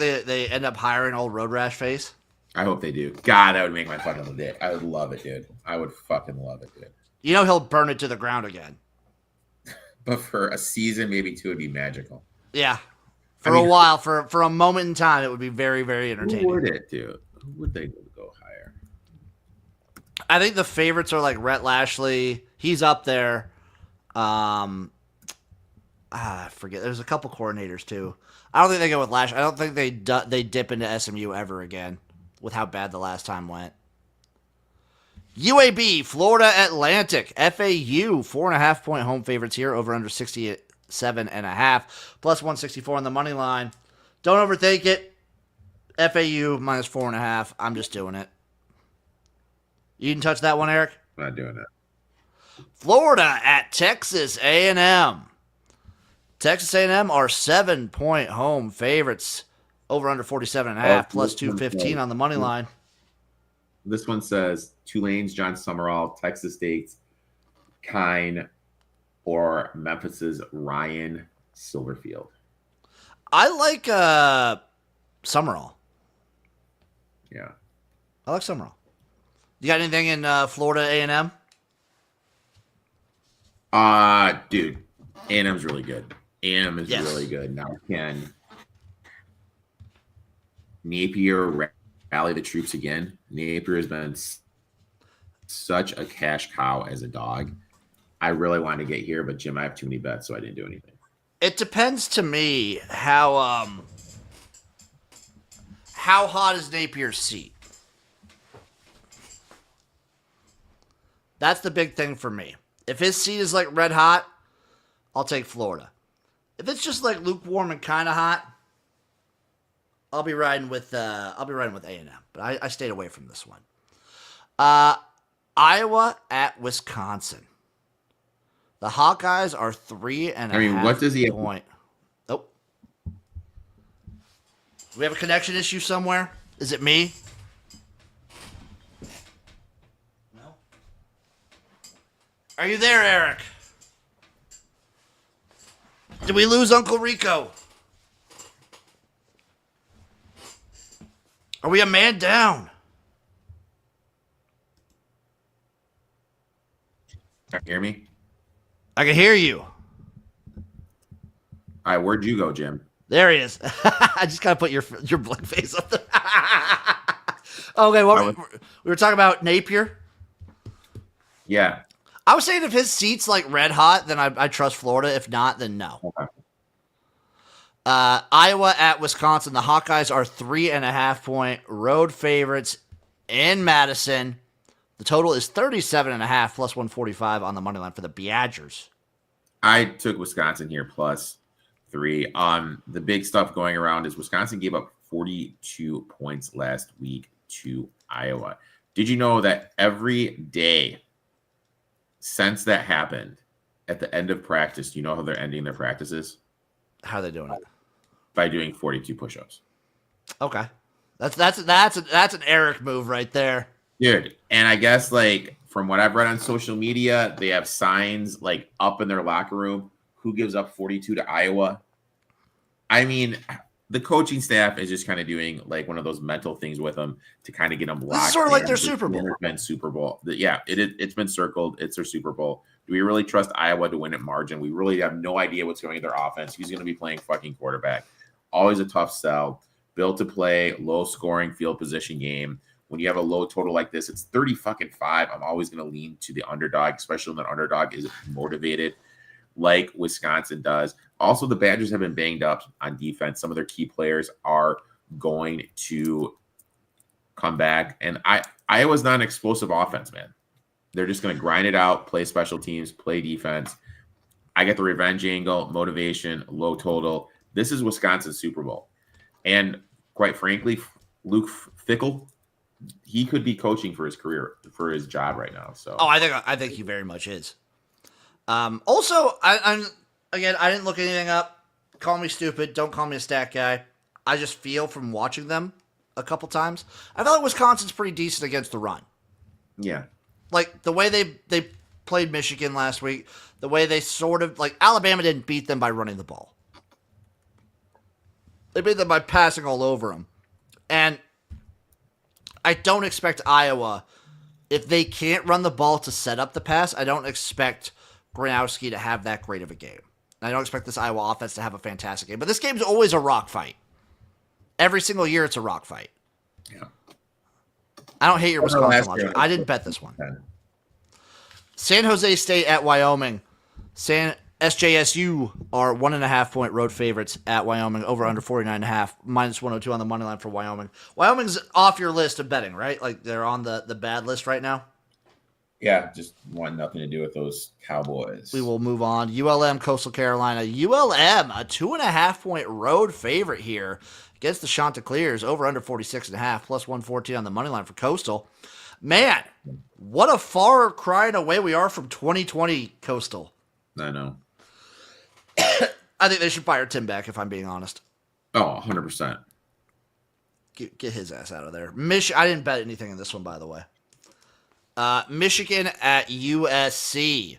they end up hiring old Road Rash face?
I hope they do. God, that would make my fucking day. I would love it, dude. I would fucking love it, dude.
You know he'll burn it to the ground again.
But for a season, maybe two, it'd be magical.
Yeah. For a while, for a moment in time, it would be very, very entertaining.
Who would it do? Who would they go hire?
I think the favorites are like Rhett Lashley. He's up there. I forget. There's a couple coordinators too. I don't think they go with Lashley. I don't think they dip into SMU ever again with how bad the last time went. UAB, Florida Atlantic, FAU, 4.5-point home favorites here, over under 67.5, plus 164 on the money line. Don't overthink it. FAU minus 4.5. I'm just doing it. You didn't touch that one, Eric?
I'm not doing it.
Florida at Texas A&M. Texas A&M are 7-point home favorites. Over under 47.5 plus 215 on the money line.
This one says Tulane's John Summerall, Texas State's Kine, or Memphis's Ryan Silverfield.
I like Summerall.
Yeah.
I like Summerall. You got anything in Florida A&M?
Dude, A&M's really good. A&M is really good. Now, can Napier rally the troops again? Napier has been such a cash cow as a dog. I really wanted to get here, but Jim, I have too many bets, so I didn't do anything.
It depends to me how hot is Napier's seat. That's the big thing for me. If his seat is like red hot, I'll take Florida. If it's just like lukewarm and kind of hot, I'll be riding with A&M. But I stayed away from this one. Iowa at Wisconsin. The Hawkeyes are 3.5.
What does he
point? Oh, we have a connection issue somewhere. Is it me? No. Are you there, Eric? Did we lose Uncle Rico? Are we a man down?
Can you hear me?
I can hear you.
All right, where'd you go, Jim?
There he is. I just gotta put your blank face up there. Okay, well, we were talking about Napier.
Yeah.
I was saying if his seat's like red hot, then I trust Florida. If not, then no.
Okay.
Iowa at Wisconsin. The Hawkeyes are 3.5-point road favorites in Madison. The total is 37.5 plus 145 on the money line for the Badgers.
I took Wisconsin here plus 3. The big stuff going around is Wisconsin gave up 42 points last week to Iowa. Did you know that every day since that happened, at the end of practice, do you know how they're ending their practices?
How are they doing it?
By doing 42 push-ups.
Okay, that's an Erik move right there.
Dude, and I guess like from what I've read on social media, they have signs like up in their locker room. Who gives up 42 to Iowa? I mean, the coaching staff is just kind of doing like one of those mental things with them to kind of get them locked.
This is sort of like their
It's
Super Bowl.
been Super Bowl. Yeah, it's been circled. It's their Super Bowl. Do we really trust Iowa to win at margin? We really have no idea what's going in their offense. Who's going to be playing fucking quarterback? Always a tough sell. Built to play, low scoring field position game. When you have a low total like this, it's 30-5. I'm always going to lean to the underdog, especially when the underdog is motivated like Wisconsin does. Also, the Badgers have been banged up on defense. Some of their key players are going to come back. And Iowa's not an explosive offense, man. They're just going to grind it out, play special teams, play defense. I get the revenge angle, motivation, low total. This is Wisconsin's Super Bowl. And quite frankly, Luke Fickell, he could be coaching for his career, for his job right now. So,
I think he very much is. Also, I'm again, I didn't look anything up. Call me stupid. Don't call me a stat guy. I just feel from watching them a couple times, I felt like Wisconsin's pretty decent against the run.
yeah.
Like the way they played Michigan last week, the way they sort of like Alabama didn't beat them by running the ball. They beat them by passing all over them. And I don't expect Iowa, if they can't run the ball to set up the pass, I don't expect Gronowski to have that great of a game. I don't expect this Iowa offense to have a fantastic game. But this game's always a rock fight. Every single year it's a rock fight.
Yeah.
I don't hate your Wisconsin logic. I didn't bet this one. San Jose State at Wyoming. SJSU are 1.5-point road favorites at Wyoming, over under 49.5, minus 102 on the money line for Wyoming. Wyoming's off your list of betting, right? Like they're on the bad list right now.
Yeah, just want nothing to do with those Cowboys.
We will move on. ULM, Coastal Carolina. ULM, a 2.5-point road favorite here against the Chanticleers. Over under 46.5, plus 114 on the money line for Coastal. Man, what a far cry away we are from 2020 Coastal.
I know.
I think they should fire Tim back, if I'm being honest.
Oh, 100%.
Get his ass out of there. I didn't bet anything in this one, by the way. Michigan at USC.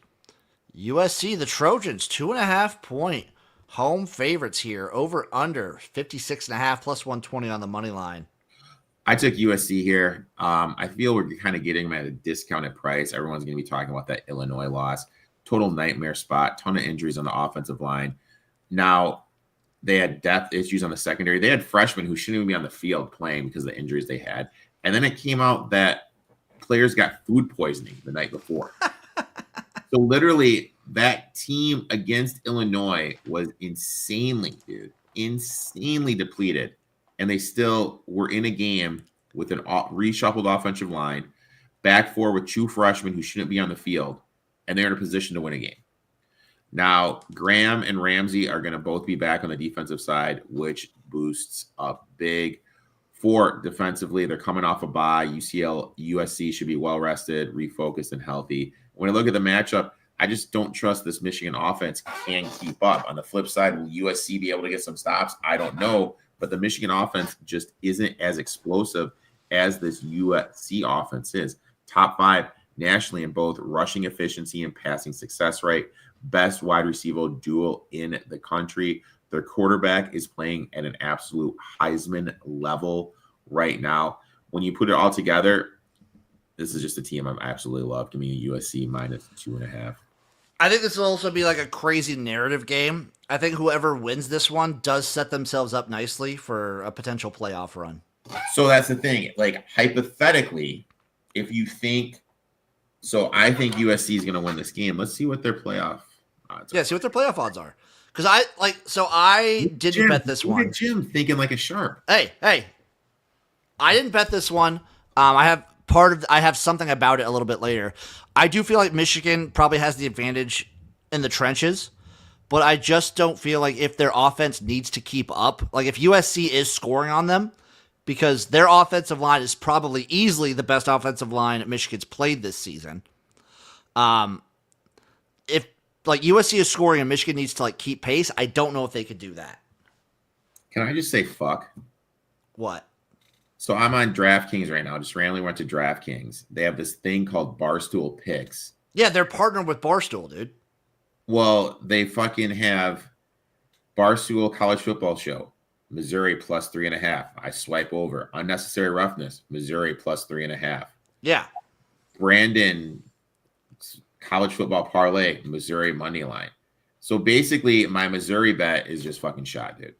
USC, the Trojans, 2.5-point home favorites here. Over under 56.5, plus 120 on the money line.
I took USC here. I feel we're kind of getting them at a discounted price. Everyone's going to be talking about that Illinois loss. Total nightmare spot. Ton of injuries on the offensive line. Now, they had depth issues on the secondary. They had freshmen who shouldn't even be on the field playing because of the injuries they had. And then it came out that players got food poisoning the night before. So literally, that team against Illinois was insanely depleted. And they still were in a game with an reshuffled offensive line, back four with two freshmen who shouldn't be on the field, and they're in a position to win a game. Now, Graham and Ramsey are going to both be back on the defensive side, which boosts up big. For defensively, they're coming off a bye. USC should be well-rested, refocused, and healthy. When I look at the matchup, I just don't trust this Michigan offense can keep up. On the flip side, will USC be able to get some stops? I don't know. But the Michigan offense just isn't as explosive as this USC offense is. Top 5 nationally in both rushing efficiency and passing success rate. Best wide receiver duel in the country. Their quarterback is playing at an absolute Heisman level right now. When you put it all together, this is just a team I absolutely love. Give me a USC minus 2.5.
I think this will also be like a crazy narrative game. I think whoever wins this one does set themselves up nicely for a potential playoff run.
So that's the thing. Like, hypothetically, if you think – so I think USC is going to win this game. Let's see what their playoff odds are.
Yeah, see what their playoff odds are. Because I didn't bet this one.
Jim thinking like a sharp.
Hey, I didn't bet this one. I have something about it a little bit later. I do feel like Michigan probably has the advantage in the trenches, but I just don't feel like if their offense needs to keep up, like if USC is scoring on them, because their offensive line is probably easily the best offensive line Michigan's played this season. If like USC is scoring and Michigan needs to like keep pace, I don't know if they could do that.
Can I just say fuck?
What?
So I'm on DraftKings right now. Just randomly went to DraftKings. They have this thing called Barstool Picks.
Yeah, they're partnered with Barstool, dude.
Well, they fucking have Barstool College Football Show, Missouri plus 3.5. I swipe over. Unnecessary Roughness, Missouri plus 3.5.
Yeah.
Brandon College Football Parlay, Missouri money line. So basically, my Missouri bet is just fucking shot, dude.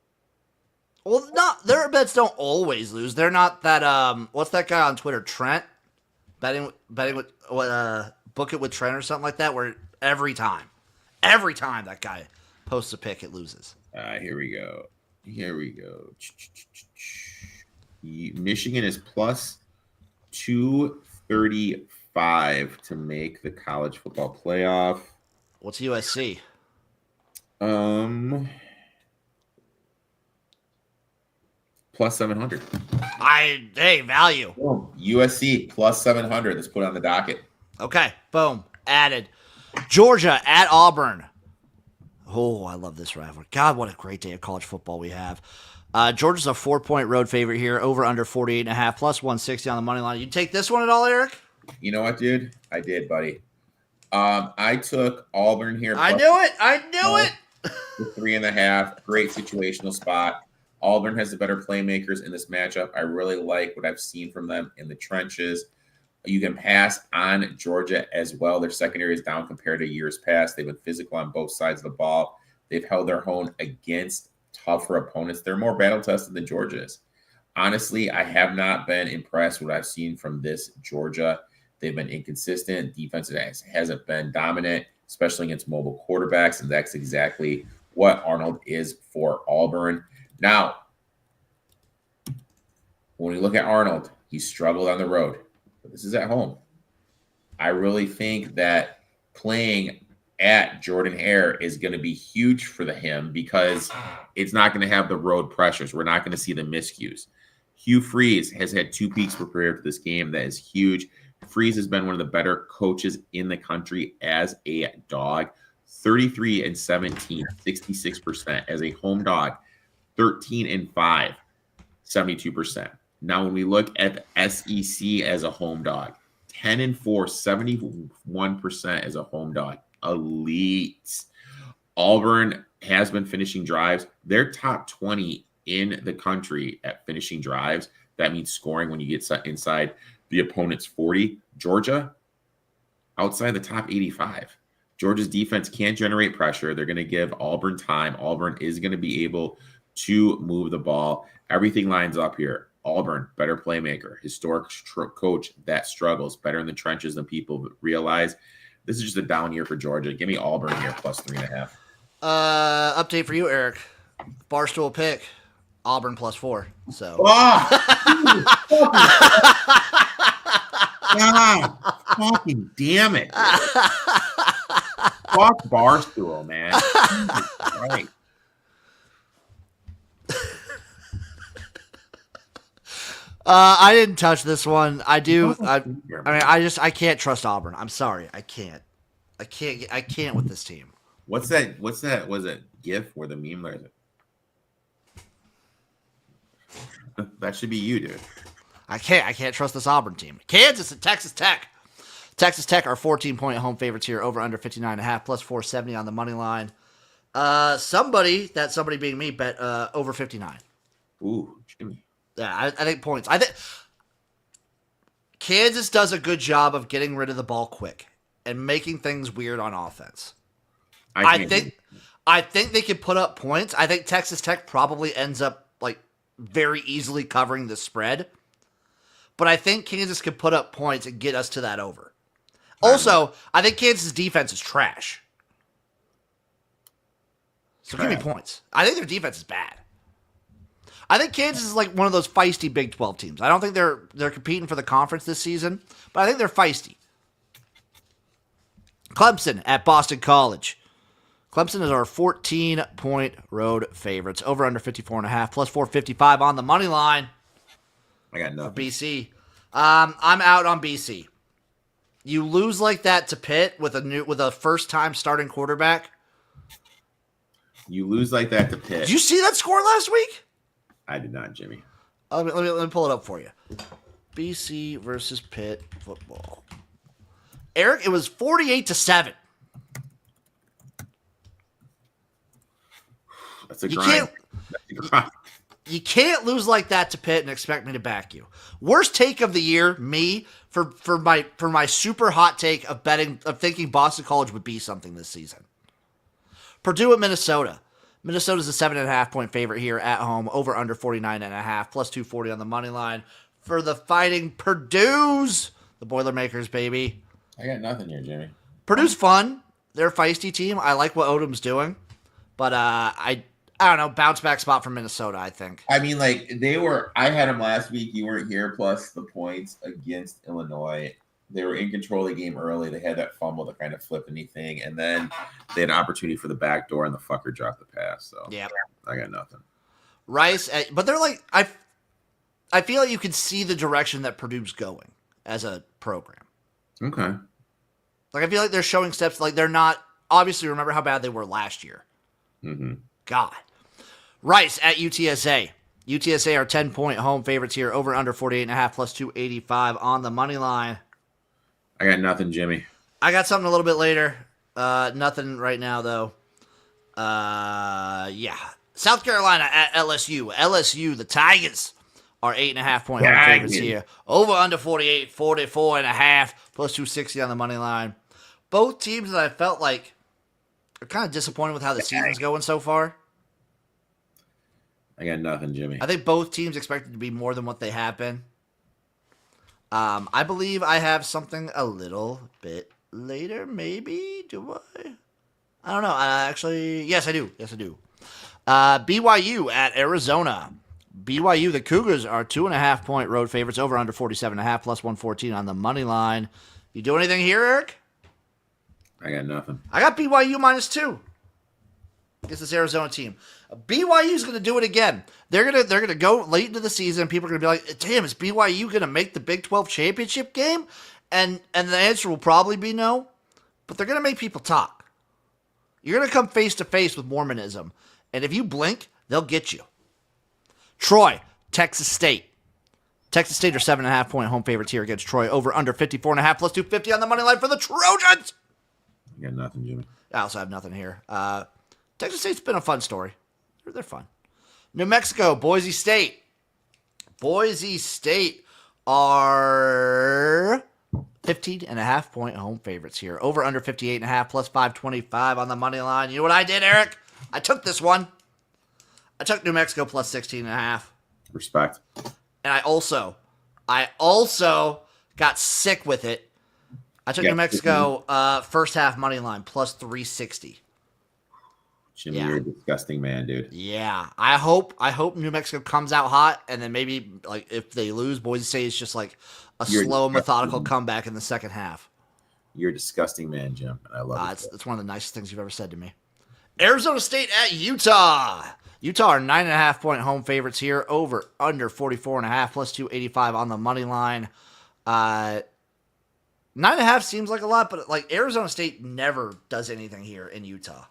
Well, their bets don't always lose. They're not that what's that guy on Twitter, Trent? Betting with Book It with Trent or something like that, where every time that guy posts a pick, it loses.
Here we go. Michigan is plus 235 to make the college football playoff.
What's USC?
Plus 700.
Value.
USC plus 700. Let's put it on the docket.
Okay, boom, added. Georgia at Auburn. Oh, I love this rivalry. God, what a great day of college football we have. Georgia's a 4-point road favorite here, over under 48.5, plus 160 on the money line. You take this one at all, Erik?
You know what, dude? I did, buddy. I took Auburn here.
I knew it.
The 3.5. Great situational spot. Auburn has the better playmakers in this matchup. I really like what I've seen from them in the trenches. You can pass on Georgia as well. Their secondary is down compared to years past. They've been physical on both sides of the ball. They've held their own against tougher opponents. They're more battle-tested than Georgia is. Honestly, I have not been impressed with what I've seen from this Georgia. They've been inconsistent. Defense hasn't been dominant, especially against mobile quarterbacks, and that's exactly what Arnold is for Auburn. Now, when we look at Arnold, he struggled on the road. But this is at home. I really think that playing at Jordan Hare is going to be huge for him because it's not going to have the road pressures. We're not going to see the miscues. Hugh Freeze has had 2 peaks prepared for this game. That is huge. Freeze has been one of the better coaches in the country as a dog. 33-17, 66% as a home dog. 13-5, 72%. Now, when we look at the SEC as a home dog, 10-4, 71% as a home dog. Elite. Auburn has been finishing drives. They're top 20 in the country at finishing drives. That means scoring when you get inside the opponent's 40. Georgia, outside the top 85. Georgia's defense can't generate pressure. They're going to give Auburn time. Auburn is going to be able to move the ball. Everything lines up here. Auburn, better playmaker, historic coach that struggles, better in the trenches than people realize. This is just a down year for Georgia. Give me Auburn here, plus 3.5.
Update for you, Eric. Barstool pick, Auburn plus 4. So.
God, fucking damn it. Fuck Barstool, man. Right.
I didn't touch this one. I can't trust Auburn. I'm sorry. I can't with this team.
What's that? Was it GIF or the meme? Or is it? That should be you, dude.
I can't trust this Auburn team. Kansas and Texas Tech. Texas Tech are 14-point home favorites here, over under 59.5, plus 470 on the money line. Somebody being me, bet over 59.
Ooh, Jimmy.
Yeah, I think points. I think Kansas does a good job of getting rid of the ball quick and making things weird on offense. I think they can put up points. I think Texas Tech probably ends up like very easily covering the spread. But I think Kansas can put up points and get us to that over. Also, I think Kansas' defense is trash. So give me points. I think their defense is bad. I think Kansas is like one of those feisty Big 12 teams. I don't think they're competing for the conference this season, but I think they're feisty. Clemson at Boston College. Clemson is our 14-point road favorites. Over under 54.5, plus 455 on the money line.
I got nothing.
BC. I'm out on BC. You lose like that to Pitt with a first-time starting quarterback.
You lose like that to Pitt.
Did you see that score last week?
I did not, Jimmy.
Let me pull it up for you. BC versus Pitt football. Eric, it was 48-7.
That's a grind.
You can't lose like that to Pitt and expect me to back you. Worst take of the year, me, for my super hot take of thinking Boston College would be something this season. Purdue at Minnesota. Minnesota's a 7.5-point favorite here at home, over under 49.5, plus 240 on the money line for the Fighting Purdue's, the Boilermakers, baby.
I got nothing here, Jimmy.
Purdue's fun. They're a feisty team. I like what Odom's doing, but I don't know, bounce back spot for Minnesota, I think.
I mean, like I had them last week. You weren't here. Plus the points against Illinois. They were in control of the game early. They had that fumble to kind of flip anything, and then they had an opportunity for the back door, and the fucker dropped the pass. So
yeah, I
got nothing.
Rice, but they're like I feel like you can see the direction that Purdue's going as a program.
Okay.
Like I feel like they're showing steps. Like they're not obviously. Remember how bad they were last year.
Mm-hmm.
God. Rice at UTSA. UTSA are 10-point home favorites here, over under 48.5, plus 285 on the money line.
I got nothing, Jimmy.
I got something a little bit later. Nothing right now, though. Yeah. South Carolina at LSU. LSU, the Tigers, are 8.5-point home favorites here. Over under 48, 44.5, plus 260 on the money line. Both teams that I felt like are kind of disappointed with how the season's going so far.
I got nothing, Jimmy.
I think both teams expected to be more than what they have been. I believe I have something a little bit later, maybe. Do I? I don't know. Actually, yes, I do. BYU at Arizona. BYU, the Cougars are 2.5-point road favorites, over under 47.5, plus 114 on the money line. You do anything here, Eric?
I got nothing.
I got BYU -2 against this Arizona team. BYU is going to do it again. They're gonna go late into the season. People are going to be like, "Damn, is BYU going to make the Big 12 championship game?" And the answer will probably be no. But they're going to make people talk. You're going to come face to face with Mormonism, and if you blink, they'll get you. Troy, Texas State. Texas State are 7.5-point home favorites here against Troy. Over under 54.5 plus 250 on the money line for the Trojans.
I got nothing, Jimmy.
I also have nothing here. Texas State's been a fun story. They're fun. New Mexico, Boise State. Boise State are 15.5-point home favorites here. Over under 58.5 plus 525 on the money line. You know what I did, Eric? I took this one. I took New Mexico plus 16.5.
Respect.
And I also got sick with it. I took New Mexico first half money line plus 360.
Jimmy, you're a disgusting man, dude.
Yeah. I hope New Mexico comes out hot, and then maybe like if they lose, Boise State is just like slow, methodical comeback in the second half.
You're a disgusting man, Jim. I love it.
It's one of the nicest things you've ever said to me. Arizona State at Utah. Utah are 9.5-point home favorites here. Over under 44.5 plus 285 on the money line. 9.5 seems like a lot, but like Arizona State never does anything here in Utah.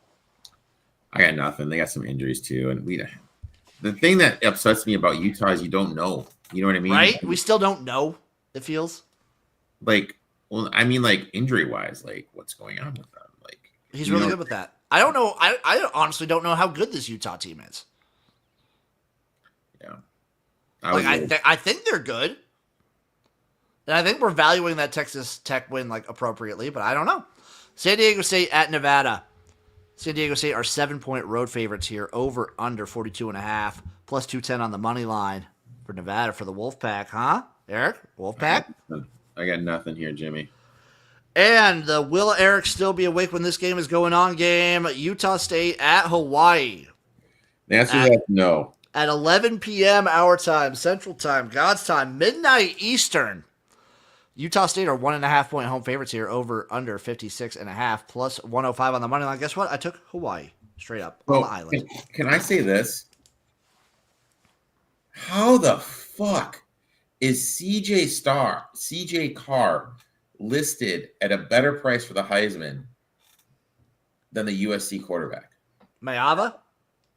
I got nothing. They got some injuries too, and the thing that upsets me about Utah is you don't know. You know what I mean?
Right? We still don't know. It feels
like, well, I mean, like injury wise, like what's going on with them? Like
he's really good with that. I don't know. I honestly don't know how good this Utah team is.
Yeah,
I think they're good, and I think we're valuing that Texas Tech win like appropriately, but I don't know. San Diego State at Nevada. San Diego State are 7-point road favorites here. Over under 42.5 plus 210 on the money line for Nevada for the Wolfpack, huh? Eric, Wolfpack.
I got nothing here, Jimmy.
And the will Eric still be awake when this game is going on game? Utah State at Hawaii.
The answer is no.
At 11 p.m. our time, Central Time, God's time, midnight Eastern. Utah State are 1.5-point home favorites here. Over under 56.5 plus 105 on the money line. Guess what? I took Hawaii straight up on the island.
Can I say this? How the fuck is CJ Carr listed at a better price for the Heisman than the USC quarterback?
Mayava?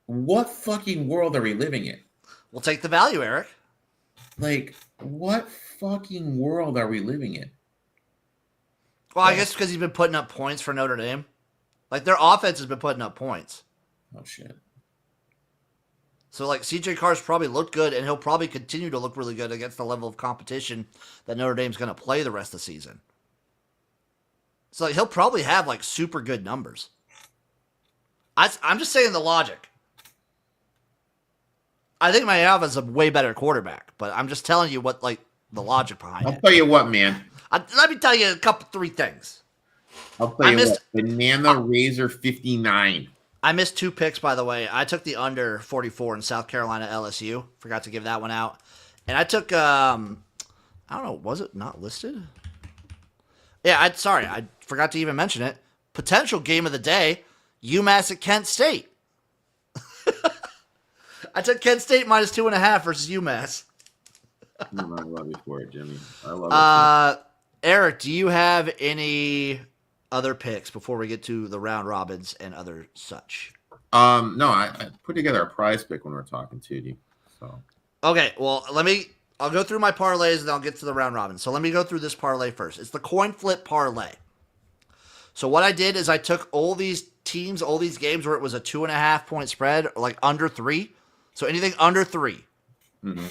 What fucking world are we living in?
We'll take the value, Eric.
Like, what fucking world are we living in?
Well, I guess because he's been putting up points for Notre Dame. Like, their offense has been putting up points.
Oh, shit.
So, like, CJ Carr's probably looked good, and he'll probably continue to look really good against the level of competition that Notre Dame's going to play the rest of the season. So, like, he'll probably have, like, super good numbers. I'm just saying the logic. I think Mayava's a way better quarterback, but I'm just telling you what, like, the logic behind it.
I'll tell you what, man.
Let me tell you three things.
I'll tell you what. Banana Razor 59.
I missed 2 picks, by the way. I took the under 44 in South Carolina LSU. Forgot to give that one out. And I took, I don't know, was it not listed? Yeah, I forgot to even mention it. Potential game of the day, UMass at Kent State. I took Kent State -2.5 versus UMass.
I love you for it, Jimmy. I love it.
Eric, do you have any other picks before we get to the round robins and other such?
No, I put together a prize pick when we were talking to you. So
okay, well, I'll go through my parlays and then I'll get to the round robin. So let me go through this parlay first. It's the coin flip parlay. So what I did is I took all these teams, all these games where it was a 2.5-point spread, or like under 3. So anything under 3.
Mm-hmm.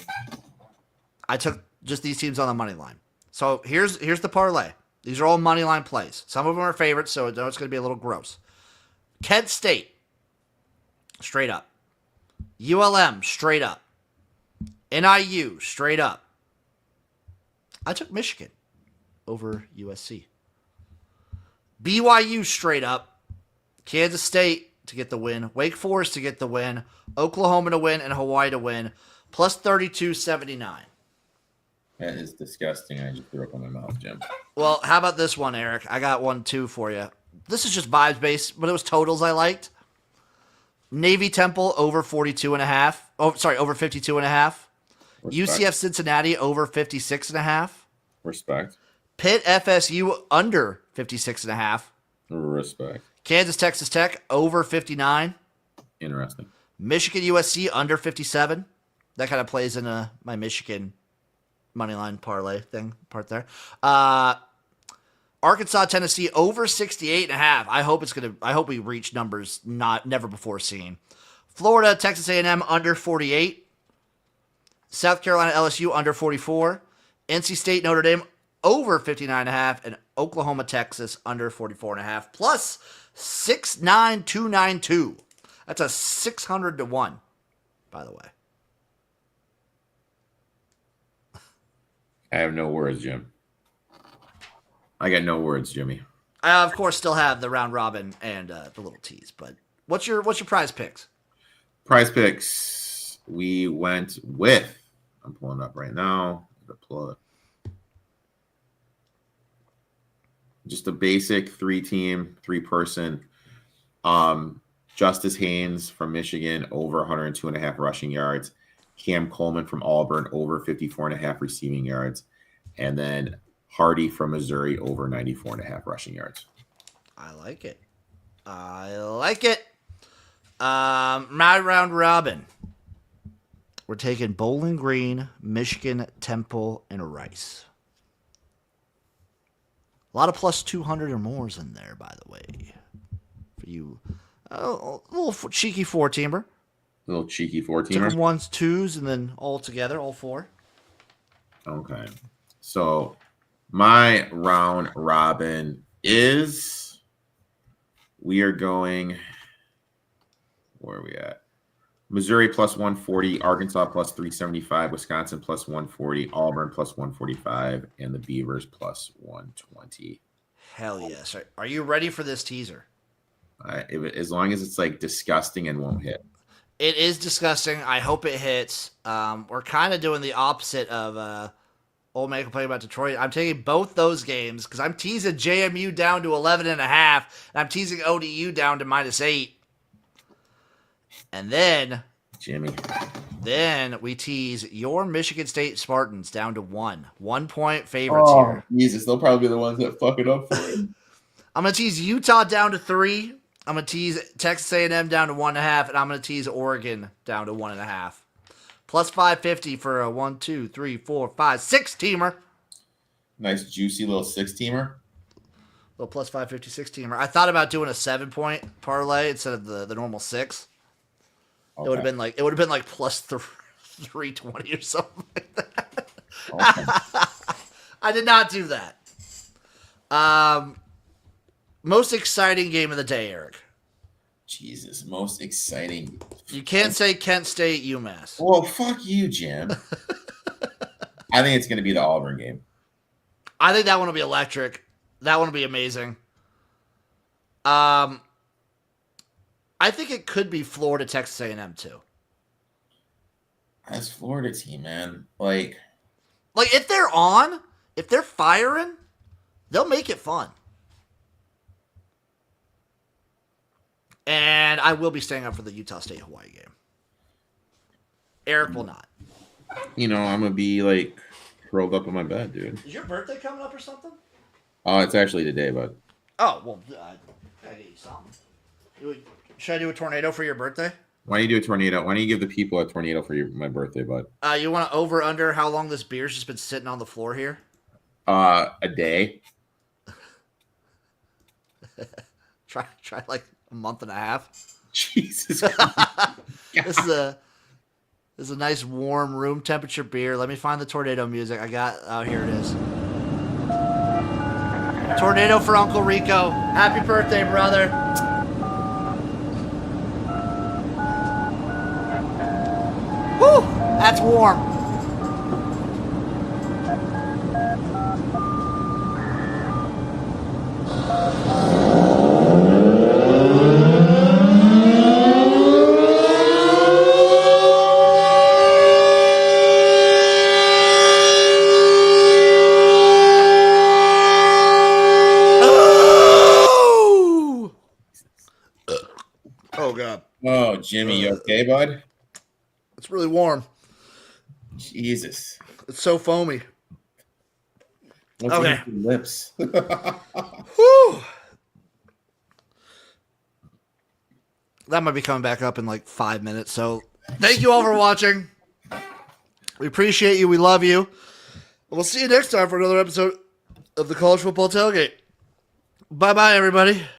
I took just these teams on the money line. So here's the parlay. These are all money line plays. Some of them are favorites, so I know it's going to be a little gross. Kent State, straight up. ULM, straight up. NIU, straight up. I took Michigan over USC. BYU, straight up. Kansas State to get the win. Wake Forest to get the win. Oklahoma to win and Hawaii to win. Plus 32.79.
That is disgusting. I just threw up on my mouth, Jim.
Well, how about this one, Eric? I got one too for you. This is just vibes based, but it was totals I liked. Navy Temple over 42.5. Oh, sorry, over 52.5. UCF Cincinnati over 56.5.
Respect.
Pitt FSU under 56.5.
Respect.
Kansas Texas Tech over 59.
Interesting. Michigan
USC under 57. That kind of plays into my Michigan moneyline parlay part there. Arkansas Tennessee over 68.5. I hope we reach numbers never before seen. Florida Texas A&M under 48. South Carolina LSU under 44. NC State Notre Dame over 59.5, and Oklahoma Texas under 44.5 plus 69292. That's a 600 to 1, by the way.
I have no words, Jim. I got no words, Jimmy.
I, of course, still have the round robin and the little tease, but what's your prize picks?
Prize picks. We went with. I'm pulling up right now. Just a basic 3-team, 3-person. Justice Haynes from Michigan over 102.5 rushing yards. Cam Coleman from Auburn over 54.5 receiving yards. And then Hardy from Missouri over 94.5 rushing yards.
I like it. My round robin. We're taking Bowling Green, Michigan, Temple, and Rice. A lot of plus 200 or mores in there, by the way. For you, a little cheeky 4-teamer.
A little cheeky 4-teamer.
Took them 1s, 2s, and then all together, all 4.
Okay. So my round robin is we are going. Where are we at? Missouri plus 140, Arkansas plus 375, Wisconsin plus 140, Auburn plus 145, and the Beavers plus 120.
Hell yes. Are you ready for this teaser?
As long as it's like disgusting and won't hit.
It is disgusting. I hope it hits. We're kind of doing the opposite of Old Man complaining about Detroit. I'm taking both those games because I'm teasing JMU down to 11.5, and I'm teasing ODU down to -8. And then,
Jimmy,
we tease your Michigan State Spartans down to 1. 1 point favorites here.
Jesus, they'll probably be the ones that fuck it up for it.
I'm going to tease Utah down to 3. I'm going to tease Texas A&M down to 1.5, and I'm going to tease Oregon down to 1.5. Plus 550 for a 1, 2, 3, 4, 5, 6-teamer.
Nice, juicy little 6-teamer.
Little plus 550 6-teamer. I thought about doing a 7-point parlay instead of the normal 6. Okay. It would have been like plus 320 or something like that. Okay. I did not do that. Most exciting game of the day, Eric.
Jesus, most exciting.
You can't say Kent State, UMass.
Well, fuck you, Jim. I think it's going to be the Auburn game.
I think that one will be electric. That one will be amazing. I think it could be Florida, Texas A&M too.
That's Florida team, man. Like
if they're firing, they'll make it fun. And I will be staying up for the Utah State Hawaii game. Eric will not.
I'm gonna be like curled up in my bed, dude.
Is your birthday coming up or something?
Oh, it's actually today, bud.
Oh well, I gotta get you something. Should I do a tornado for your birthday?
Why don't you do a tornado? Why don't you give the people a tornado for my birthday, bud?
You want to over under how long this beer's just been sitting on the floor here?
A day.
try like a month and a half.
Jesus.
This is a nice warm room temperature beer. Let me find the tornado music. I got. Oh, here it is. Tornado for Uncle Rico. Happy birthday, brother. Woo! That's warm. Oh God,
Oh, Jimmy, you okay, bud?
it's really warm.
Jesus.
It's so foamy.
What's
Okay.
with your lips?
Whew. That might be coming back up in like 5 minutes. So thank you all for watching. We appreciate you. We love you. We'll see you next time for another episode of the College Football Tailgate. Bye-bye, everybody.